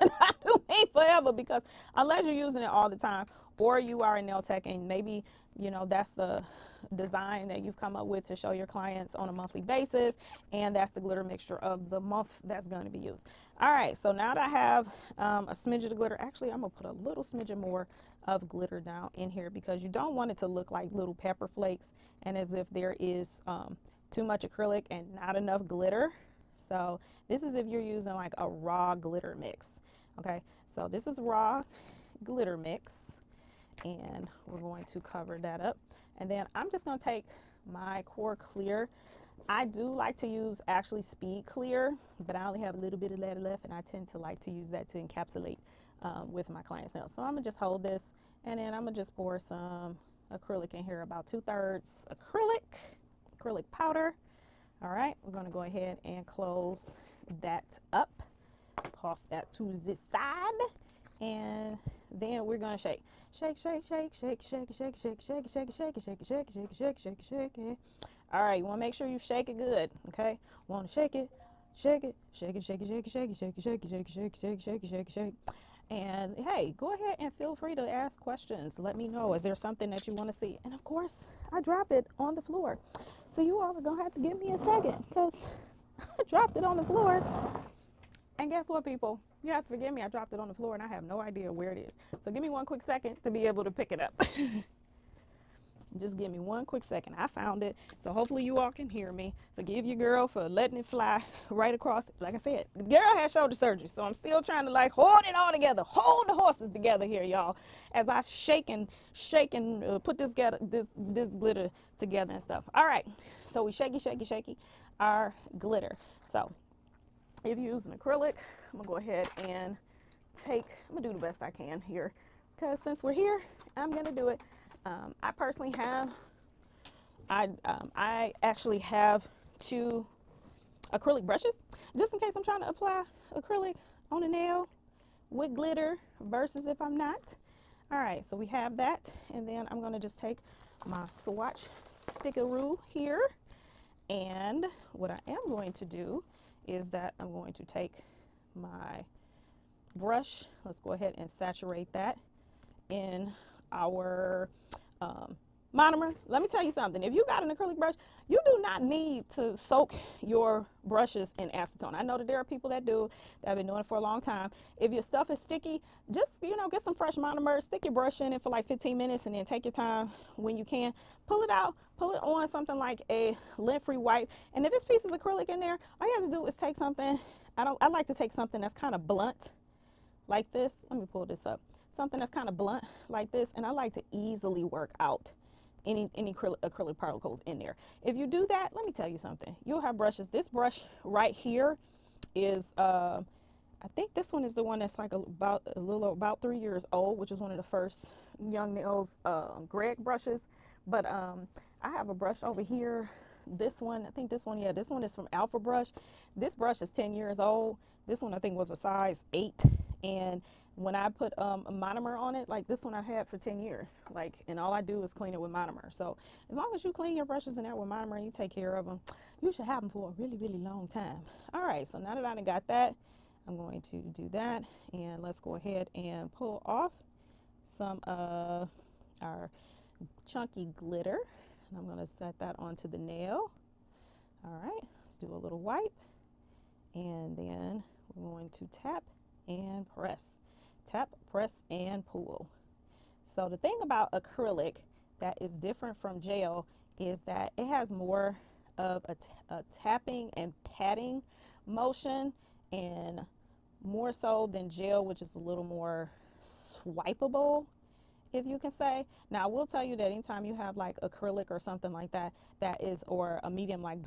And I do mean forever, because unless you're using it all the time, or you are a nail tech and maybe, you know, that's the design that you've come up with to show your clients on a monthly basis, and that's the glitter mixture of the month that's going to be used. All right, so now that I have a smidge of glitter, actually I'm going to put a little smidge more of glitter down in here because you don't want it to look like little pepper flakes and as if there is too much acrylic and not enough glitter. So this is if you're using like a raw glitter mix. Okay, so this is raw glitter mix, and we're going to cover that up, and then I'm just going to take my core clear. I do like to use actually speed clear, but I only have a little bit of that left, and I tend to like to use that to encapsulate with my client's nails. So I'm gonna just hold this, and then I'm gonna just pour some acrylic in here, about 2/3 acrylic powder. All right, we're gonna go ahead and close that up, puff that to the side, and then we're gonna shake. Shake, shake, shake, shake, shake, shake, shake, shake, shake, shake, shake, shake, shake, shake, shake, shake it. All right, you want to make sure you shake it good, okay? Want to shake it, shake it, shake it, shake it, shake it, shake it, shake it, shake it, shake it, shake it, shake it, shake it, shake it, shake it. And hey, go ahead and feel free to ask questions. Let me know, is there something that you want to see? And of course, I drop it on the floor, so you all are gonna have to give me a second because I dropped it on the floor. And guess what, people? You have to forgive me. I dropped it on the floor and I have no idea where it is. So give me one quick second to be able to pick it up. Just give me one quick second. I found it. So hopefully you all can hear me. Forgive your girl for letting it fly right across. Like I said, the girl had shoulder surgery, so I'm still trying to like hold it all together. Hold the horses together here, y'all, as I shake and put this glitter together and stuff. All right. So we shaky our glitter. So if you're using acrylic, I'm gonna go ahead and I'm gonna do the best I can here, because since we're here, I'm gonna do it. I personally have, I actually have 2 acrylic brushes, just in case I'm trying to apply acrylic on a nail with glitter versus if I'm not. All right, so we have that, and then I'm gonna just take my swatch stickeroo here, and what I am going to do is that I'm going to take my brush, let's go ahead and saturate that in our monomer. Let me tell you something. If you got an acrylic brush, you do not need to soak your brushes in acetone. I know that there are people that do, that have been doing it for a long time. If your stuff is sticky, just, you know, get some fresh monomer, stick your brush in it for like 15 minutes, and then take your time when you can. Pull it out, pull it on something like a lint-free wipe. And if it's pieces of acrylic in there, all you have to do is take something. I like to take something that's kind of blunt like this. Let me pull this up. Something that's kind of blunt like this, and I like to easily work out any acrylic particles in there. If you do that, let me tell you something. You'll have brushes. This brush right here is, I think this one is the one that's like about 3 years old, which is one of the first Young Nails Greg brushes. But I have a brush over here. This one, I think this one, yeah, this one is from Alpha Brush. This brush is 10 years old. This one I think was a size 8, and when I put a monomer on it, like this one I had for 10 years, like, and all I do is clean it with monomer. So as long as you clean your brushes in there with monomer and you take care of them, you should have them for a really, really long time. All right, so now that I done got that, I'm going to do that, and let's go ahead and pull off some of our chunky glitter, and I'm going to set that onto the nail. All right, let's do a little wipe, and then we're going to tap and press. Tap, press, and pull. So the thing about acrylic that is different from gel is that it has more of a tapping and patting motion, and more so than gel, which is a little more swipeable, if you can say. Now I will tell you that anytime you have like acrylic or something like that, that is, or a medium like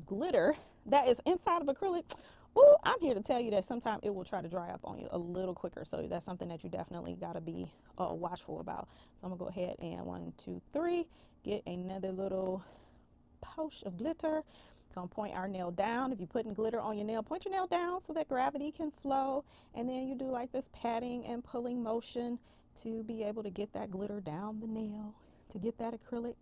glitter that is inside of acrylic, ooh, I'm here to tell you that sometimes it will try to dry up on you a little quicker. So that's something that you definitely got to be watchful about. So I'm gonna go ahead and 1, 2, 3, get another little pouch of glitter. Gonna point our nail down. If you're putting glitter on your nail, point your nail down so that gravity can flow, and then you do like this patting and pulling motion to be able to get that glitter down the nail, to get that acrylic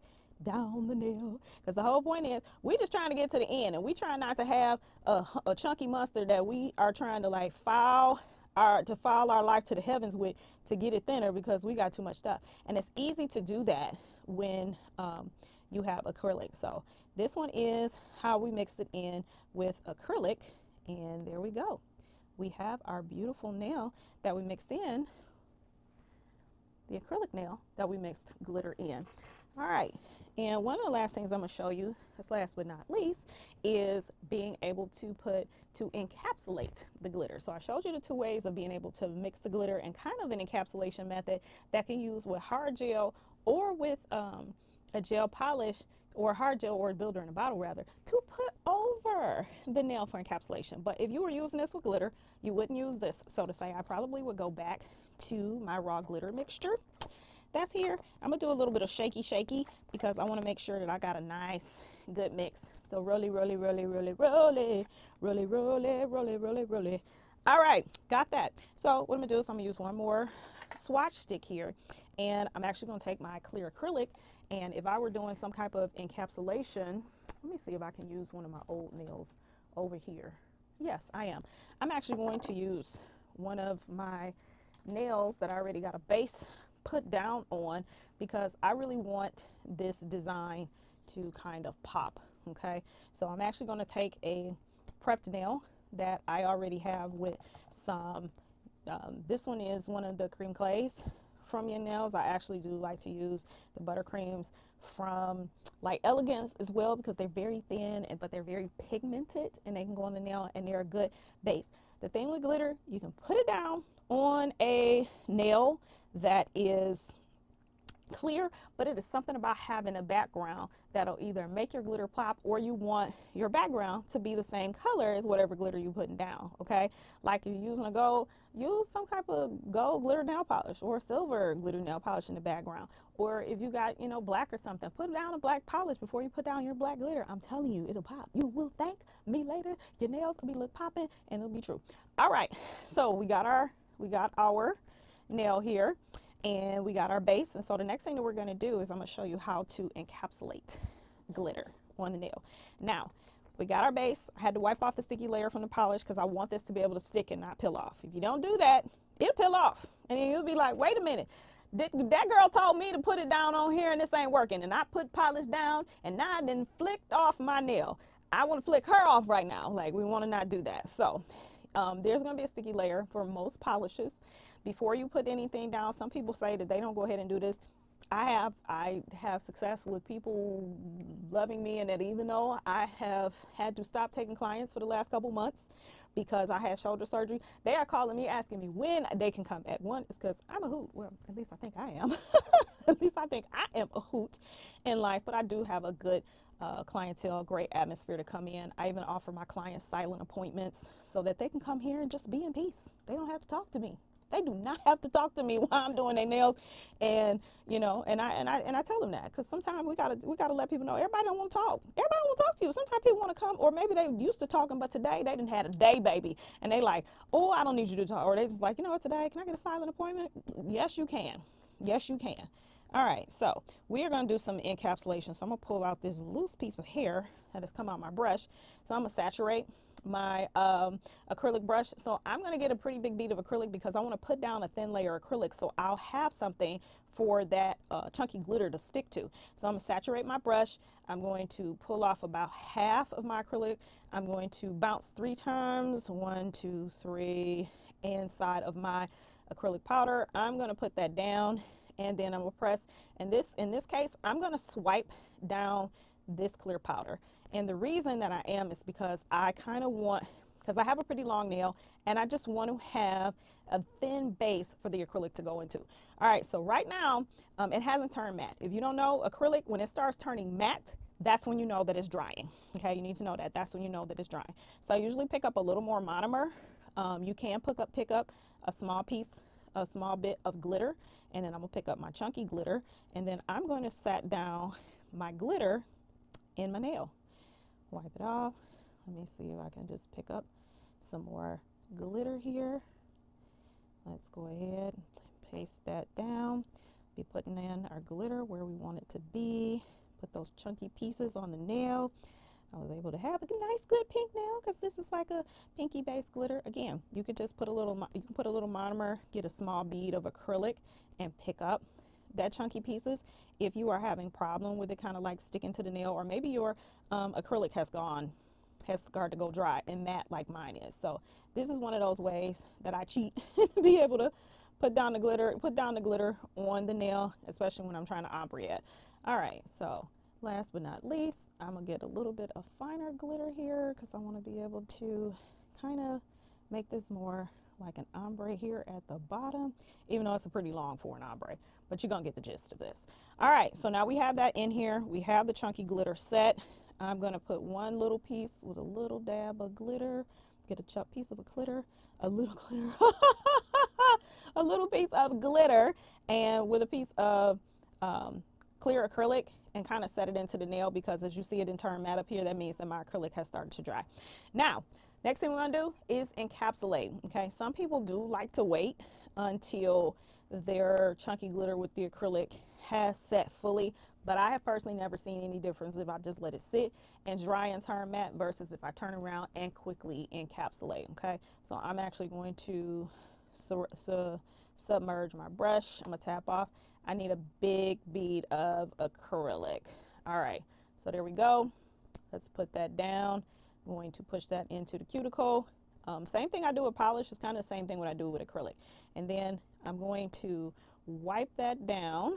down the nail. Because the whole point is we just trying to get to the end, and we try not to have a chunky monster that we are trying to like file our life to the heavens with, to get it thinner, because we got too much stuff. And it's easy to do that when you have acrylic. So this one is how we mix it in with acrylic, and there we go. We have our beautiful nail that we mixed in, the acrylic nail that we mixed glitter in. All right, and one of the last things I'm going to show you, as last but not least, is being able to encapsulate the glitter. So I showed you the 2 ways of being able to mix the glitter, and kind of an encapsulation method that can use with hard gel or with a gel polish, or hard gel, or a builder in a bottle rather, to put over the nail for encapsulation. But if you were using this with glitter, you wouldn't use this, so to say. I probably would go back to my raw glitter mixture that's here. I'm gonna do a little bit of shaky because I want to make sure that I got a nice good mix. So rolly. All right, got that. So what I'm gonna do is I'm gonna use one more swatch stick here, and I'm actually gonna take my clear acrylic, and if I were doing some type of encapsulation, let me see if I can use one of my old nails over here. Yes, I am. I'm actually going to use one of my nails that I already got a base put down on, because I really want this design to kind of pop. Okay, so I'm actually going to take a prepped nail that I already have with some this one is one of the cream clays from your nails. I actually do like to use the buttercreams from like Elegance as well, because they're very thin, but they're very pigmented, and they can go on the nail, and they're a good base. The thing with glitter, you can put it down on a nail that is clear, but it is something about having a background that'll either make your glitter pop, or you want your background to be the same color as whatever glitter you're putting down. Okay, like if you're using a gold, use some type of gold glitter nail polish, or silver glitter nail polish in the background. Or if you got, you know, black or something, put down a black polish before you put down your black glitter. I'm telling you, it'll pop. You will thank me later. Your nails will be look popping, and it'll be true. All right, so we got our nail here, and we got our base. And so the next thing that we're going to do is I'm going to show you how to encapsulate glitter on the nail. Now, we got our base. I had to wipe off the sticky layer from the polish because I want this to be able to stick and not peel off. If you don't do that, it'll peel off. And then you'll be like, wait a minute. That girl told me to put it down on here and this ain't working. And I put polish down and now I done flicked off my nail. I want to flick her off right now. Like, we want to not do that. So there's going to be a sticky layer for most polishes before you put anything down. Some people say that they don't go ahead and do this. I have success with people loving me, and that even though I have had to stop taking clients for the last couple months because I had shoulder surgery, they are calling me asking me when they can come back. One is because I'm a hoot. Well, at least I think I am. At least I think I am a hoot in life, but I do have a good clientele, great atmosphere to come in. I even offer my clients silent appointments so that they can come here and just be in peace. They don't have to talk to me. They do not have to talk to me while I'm doing their nails, and you know, and I tell them that, because sometimes we gotta let people know everybody don't want to talk. Everybody don't want to talk to you. Sometimes people want to come, or maybe they used to talking, but today they didn't had a day baby, and they like, oh, I don't need you to talk, or they just like, you know what, today can I get a silent appointment? Yes, you can. Yes, you can. All right, so we are going to do some encapsulation. So I'm going to pull out this loose piece of hair that has come out my brush. So I'm going to saturate my acrylic brush. So I'm going to get a pretty big bead of acrylic because I want to put down a thin layer of acrylic so I'll have something for that chunky glitter to stick to. So I'm going to saturate my brush. I'm going to pull off about half of my acrylic. I'm going to bounce 3 times, 1, 2, 3, inside of my acrylic powder. I'm going to put that down, and then I'm going to press, and in this case I'm going to swipe down this clear powder. And the reason that I am is because I kind of want, because I have a pretty long nail and I just want to have a thin base for the acrylic to go into. All right, so right now it hasn't turned matte. If you don't know, acrylic, when it starts turning matte, that's when you know that it's drying. Okay, you need to know that. That's when you know that it's drying. So I usually pick up a little more monomer. You can pick up a small bit of glitter, and then I'm gonna pick up my chunky glitter, and then I'm going to set down my glitter in my nail. Wipe it off. Let me see if I can just pick up some more glitter here. Let's go ahead and paste that down. Be putting in our glitter where we want it to be. Put those chunky pieces on the nail. I was able to have a nice good pink nail because this is like a pinky based glitter. Again, you could just put a little monomer, get a small bead of acrylic and pick up that chunky pieces. If you are having problem with it kind of like sticking to the nail, or maybe your acrylic has started to go dry and matte like mine is. So this is one of those ways that I cheat to be able to put down the glitter on the nail, especially when I'm trying to ombre it. All right, so last but not least, I'm gonna get a little bit of finer glitter here because I want to be able to kind of make this more like an ombre here at the bottom, even though it's a pretty long for an ombre, but you're gonna get the gist of this. All right, so now we have that in here. We have the chunky glitter set. I'm gonna put one little piece with a little dab of glitter, get a piece of a little glitter, a little piece of glitter, and with a piece of clear acrylic, and kind of set it into the nail, because as you see it in turn matte up here, that means that my acrylic has started to dry. Now, next thing we're gonna do is encapsulate. Okay, some people do like to wait until their chunky glitter with the acrylic has set fully, but I have personally never seen any difference if I just let it sit and dry and turn matte versus if I turn around and quickly encapsulate. Okay, so I'm actually going to submerge my brush. I'm gonna tap off. I need a big bead of acrylic. All right, so there we go. Let's put that down. I'm going to push that into the cuticle. Same thing I do with polish. It's kind of the same thing what I do with acrylic. And then I'm going to wipe that down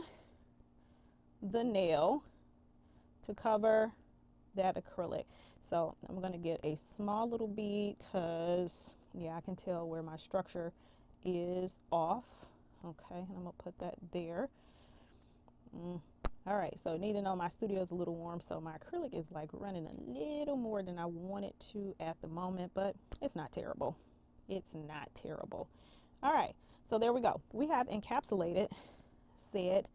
the nail to cover that acrylic. So I'm going to get a small little bead because, yeah, I can tell where my structure is off. Okay, and I'm gonna put that there. All right, so need to know my studio is a little warm, so my acrylic is like running a little more than I want it to at the moment, but it's not terrible. It's not terrible. All right, so there we go. We have encapsulated said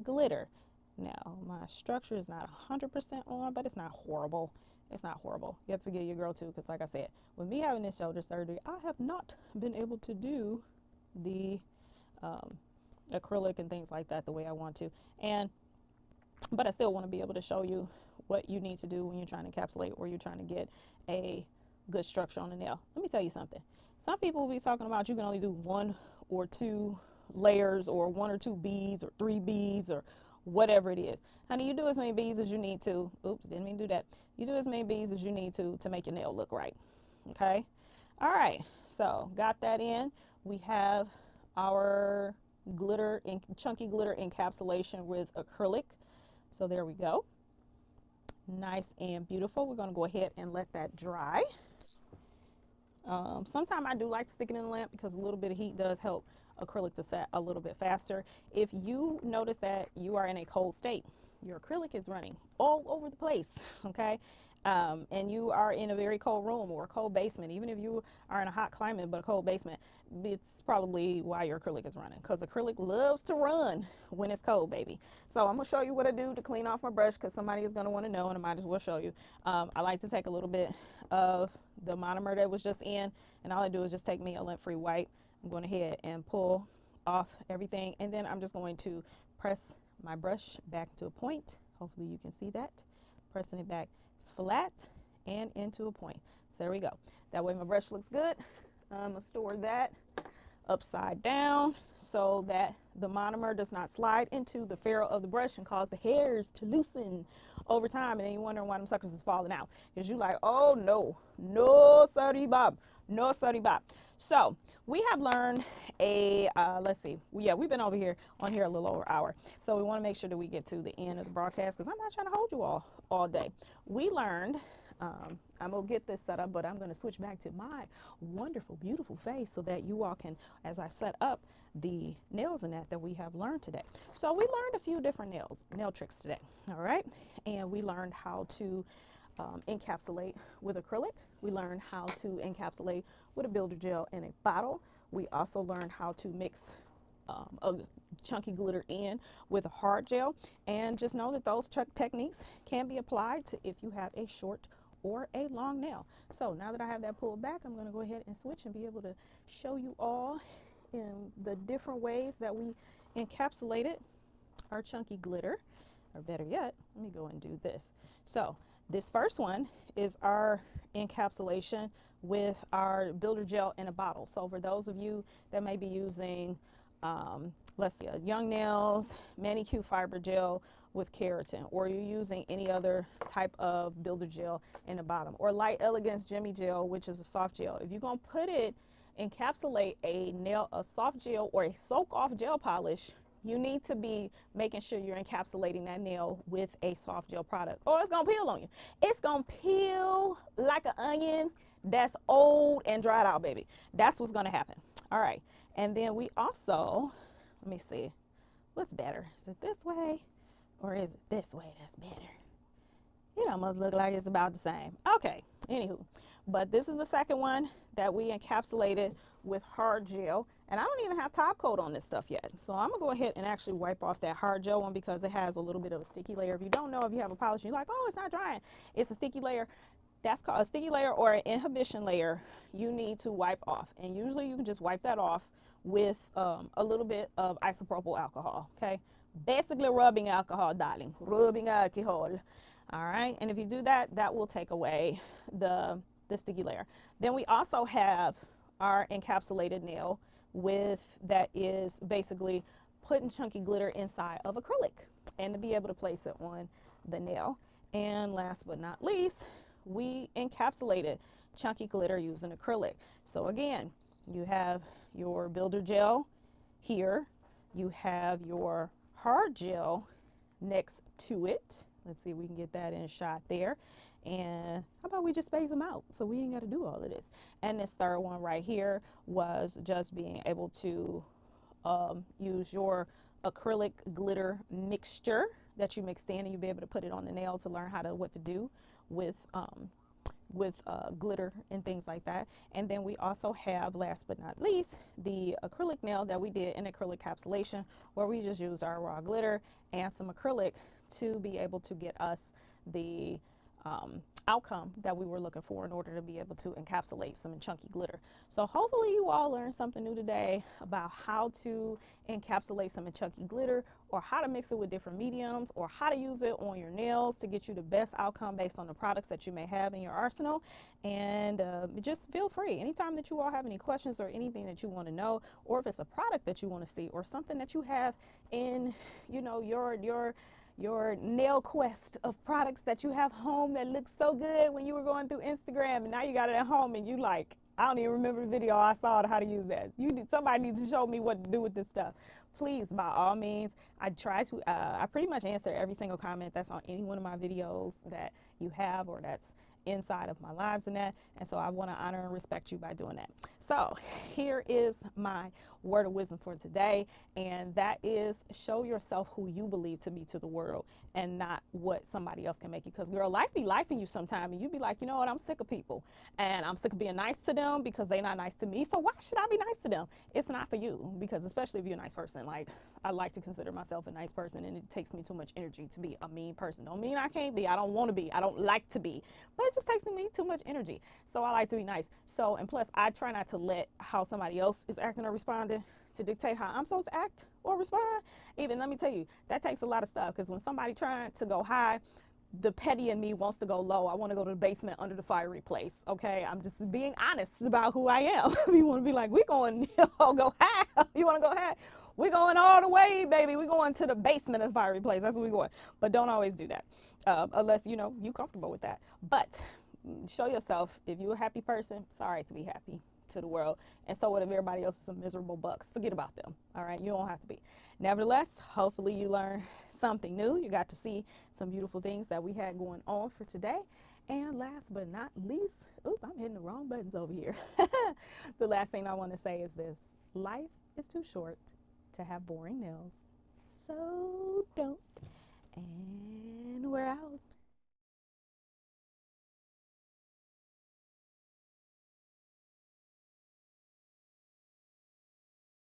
glitter. Now, my structure is not 100% on, but it's not horrible. It's not horrible. You have to forgive your girl too, because like I said, with me having this shoulder surgery, I have not been able to do the acrylic and things like that the way I want to, but I still want to be able to show you what you need to do when you're trying to encapsulate or you're trying to get a good structure on the nail. Let me tell you something. Some people will be talking about you can only do 1 or 2 layers or 1 or 2 beads or 3 beads or whatever it is. Honey, you do as many beads as you need to. Oops, didn't mean to do that. You do as many beads as you need to make your nail look right. Okay? All right, so got that in. We have our glitter, chunky glitter encapsulation with acrylic. So there we go. Nice and beautiful. We're going to go ahead and let that dry. Sometimes I do like to stick it in the lamp because a little bit of heat does help acrylic to set a little bit faster. If you notice that you are in a cold state, your acrylic is running all over the place, okay? And you are in a very cold room or a cold basement, even if you are in a hot climate but a cold basement, it's probably why your acrylic is running, because acrylic loves to run when it's cold, baby. So I'm going to show you what I do to clean off my brush because somebody is going to want to know, and I might as well show you. I like to take a little bit of the monomer that was just in, and all I do is just take me a lint-free wipe. I'm going ahead and pull off everything, and then I'm just going to press my brush back to a point. Hopefully you can see that. Pressing it back flat and into a point. So there we go. That way my brush looks good. I'm going to store that upside down so that the monomer does not slide into the ferrule of the brush and cause the hairs to loosen over time. And then you're wondering why them suckers is falling out. Because you're like, oh no, no sorry Bob, no sorry Bob. So we have learned a, let's see, we've been over here on here a little over an hour. So we want to make sure that we get to the end of the broadcast because I'm not trying to hold you all day. We learned, I'm going to get this set up, but I'm going to switch back to my wonderful, beautiful face so that you all can, as I set up the nails in that we have learned today. So we learned a few different nail tricks today, all right? And we learned how to encapsulate with acrylic. We learned how to encapsulate with a builder gel in a bottle. We also learned how to mix a chunky glitter in with a hard gel, and just know that those techniques can be applied to if you have a short or a long nail. So now that I have that pulled back, I'm going to go ahead and switch and be able to show you all in the different ways that we encapsulated our chunky glitter, or better yet, let me go and do this. So this first one is our encapsulation with our builder gel in a bottle. So for those of you that may be using let's see, young nails manicure fiber gel with keratin, or you're using any other type of builder gel in the bottom, or light elegance Jimmy gel, which is a soft gel. If you're going to put it, encapsulate a soft gel or a soak off gel polish, you need to be making sure you're encapsulating that nail with a soft gel product, or it's going to peel on you. It's going to peel like an onion that's old and dried out, baby. That's what's going to happen. All right. And then we also, let me see, what's better? Is it this way or is it this way that's better? It almost looks like it's about the same. Okay, anywho, but this is the second one that we encapsulated with hard gel, and I don't even have top coat on this stuff yet. So I'm gonna go ahead and actually wipe off that hard gel one because it has a little bit of a sticky layer. If you don't know, if you have a polish, you're like, oh, it's not drying. It's a sticky layer. That's called a sticky layer or an inhibition layer. You need to wipe off, and usually you can just wipe that off with a little bit of isopropyl alcohol, okay? Basically rubbing alcohol, darling, rubbing alcohol. All right, and if you do that, that will take away the sticky layer. Then we also have our encapsulated nail that is basically putting chunky glitter inside of acrylic and to be able to place it on the nail. And last but not least, we encapsulated chunky glitter using acrylic. So again, you have your builder gel here, you have your hard gel next to it. Let's see if we can get that in shot there. And how about we just space them out so we ain't got to do all of this. And this third one right here was just being able to use your acrylic glitter mixture that you mixed in, and you'll be able to put it on the nail to learn what to do with glitter and things like that. And then we also have, last but not least, the acrylic nail that we did in acrylic encapsulation, where we just used our raw glitter and some acrylic to be able to get us the outcome that we were looking for in order to be able to encapsulate some chunky glitter. So hopefully you all learned something new today about how to encapsulate some chunky glitter, or how to mix it with different mediums, or how to use it on your nails to get you the best outcome based on the products that you may have in your arsenal. And just feel free anytime that you all have any questions or anything that you want to know, or if it's a product that you want to see or something that you have in, you know, your nail quest of products that you have home that looks so good when you were going through Instagram, and now you got it at home and you like, I don't even remember the video I saw how to use that. Somebody needs to show me what to do with this stuff. Please, by all means, I pretty much answer every single comment that's on any one of my videos that you have or that's inside of my lives and that. And so I want to honor and respect you by doing that. So here is my word of wisdom for today, and that is show yourself who you believe to be to the world and not what somebody else can make you. Because girl, life be lifing you sometime, and you be like, you know what, I'm sick of people and I'm sick of being nice to them because they're not nice to me, so why should I be nice to them? It's not for you, because especially if you're a nice person, like I like to consider myself a nice person, and it takes me too much energy to be a mean person. Don't mean I can't be, I don't want to be, I don't like to be, but it just takes me too much energy. So I like to be nice. So, and plus I try not to let how somebody else is acting or responding to dictate how I'm supposed to act or respond. Even, let me tell you, that takes a lot of stuff, because when somebody trying to go high, the petty in me wants to go low. I want to go to the basement under the fiery place. Okay, I'm just being honest about who I am. You want to be like, we going go high. You want to go high? We're going all the way, baby. We're going to the basement of the fiery place. That's where we're going. But don't always do that, unless you know you comfortable with that. But show yourself, if you're a happy person, it's all right to be happy to the world. And so what if everybody else is some miserable bucks? Forget about them. All right, you don't have to be. Nevertheless, hopefully you learned something new. You got to see some beautiful things that we had going on for today. And last but not least, oop, I'm hitting the wrong buttons over here. The last thing I want to say is this: life is too short to have boring nails, so don't. And we're out.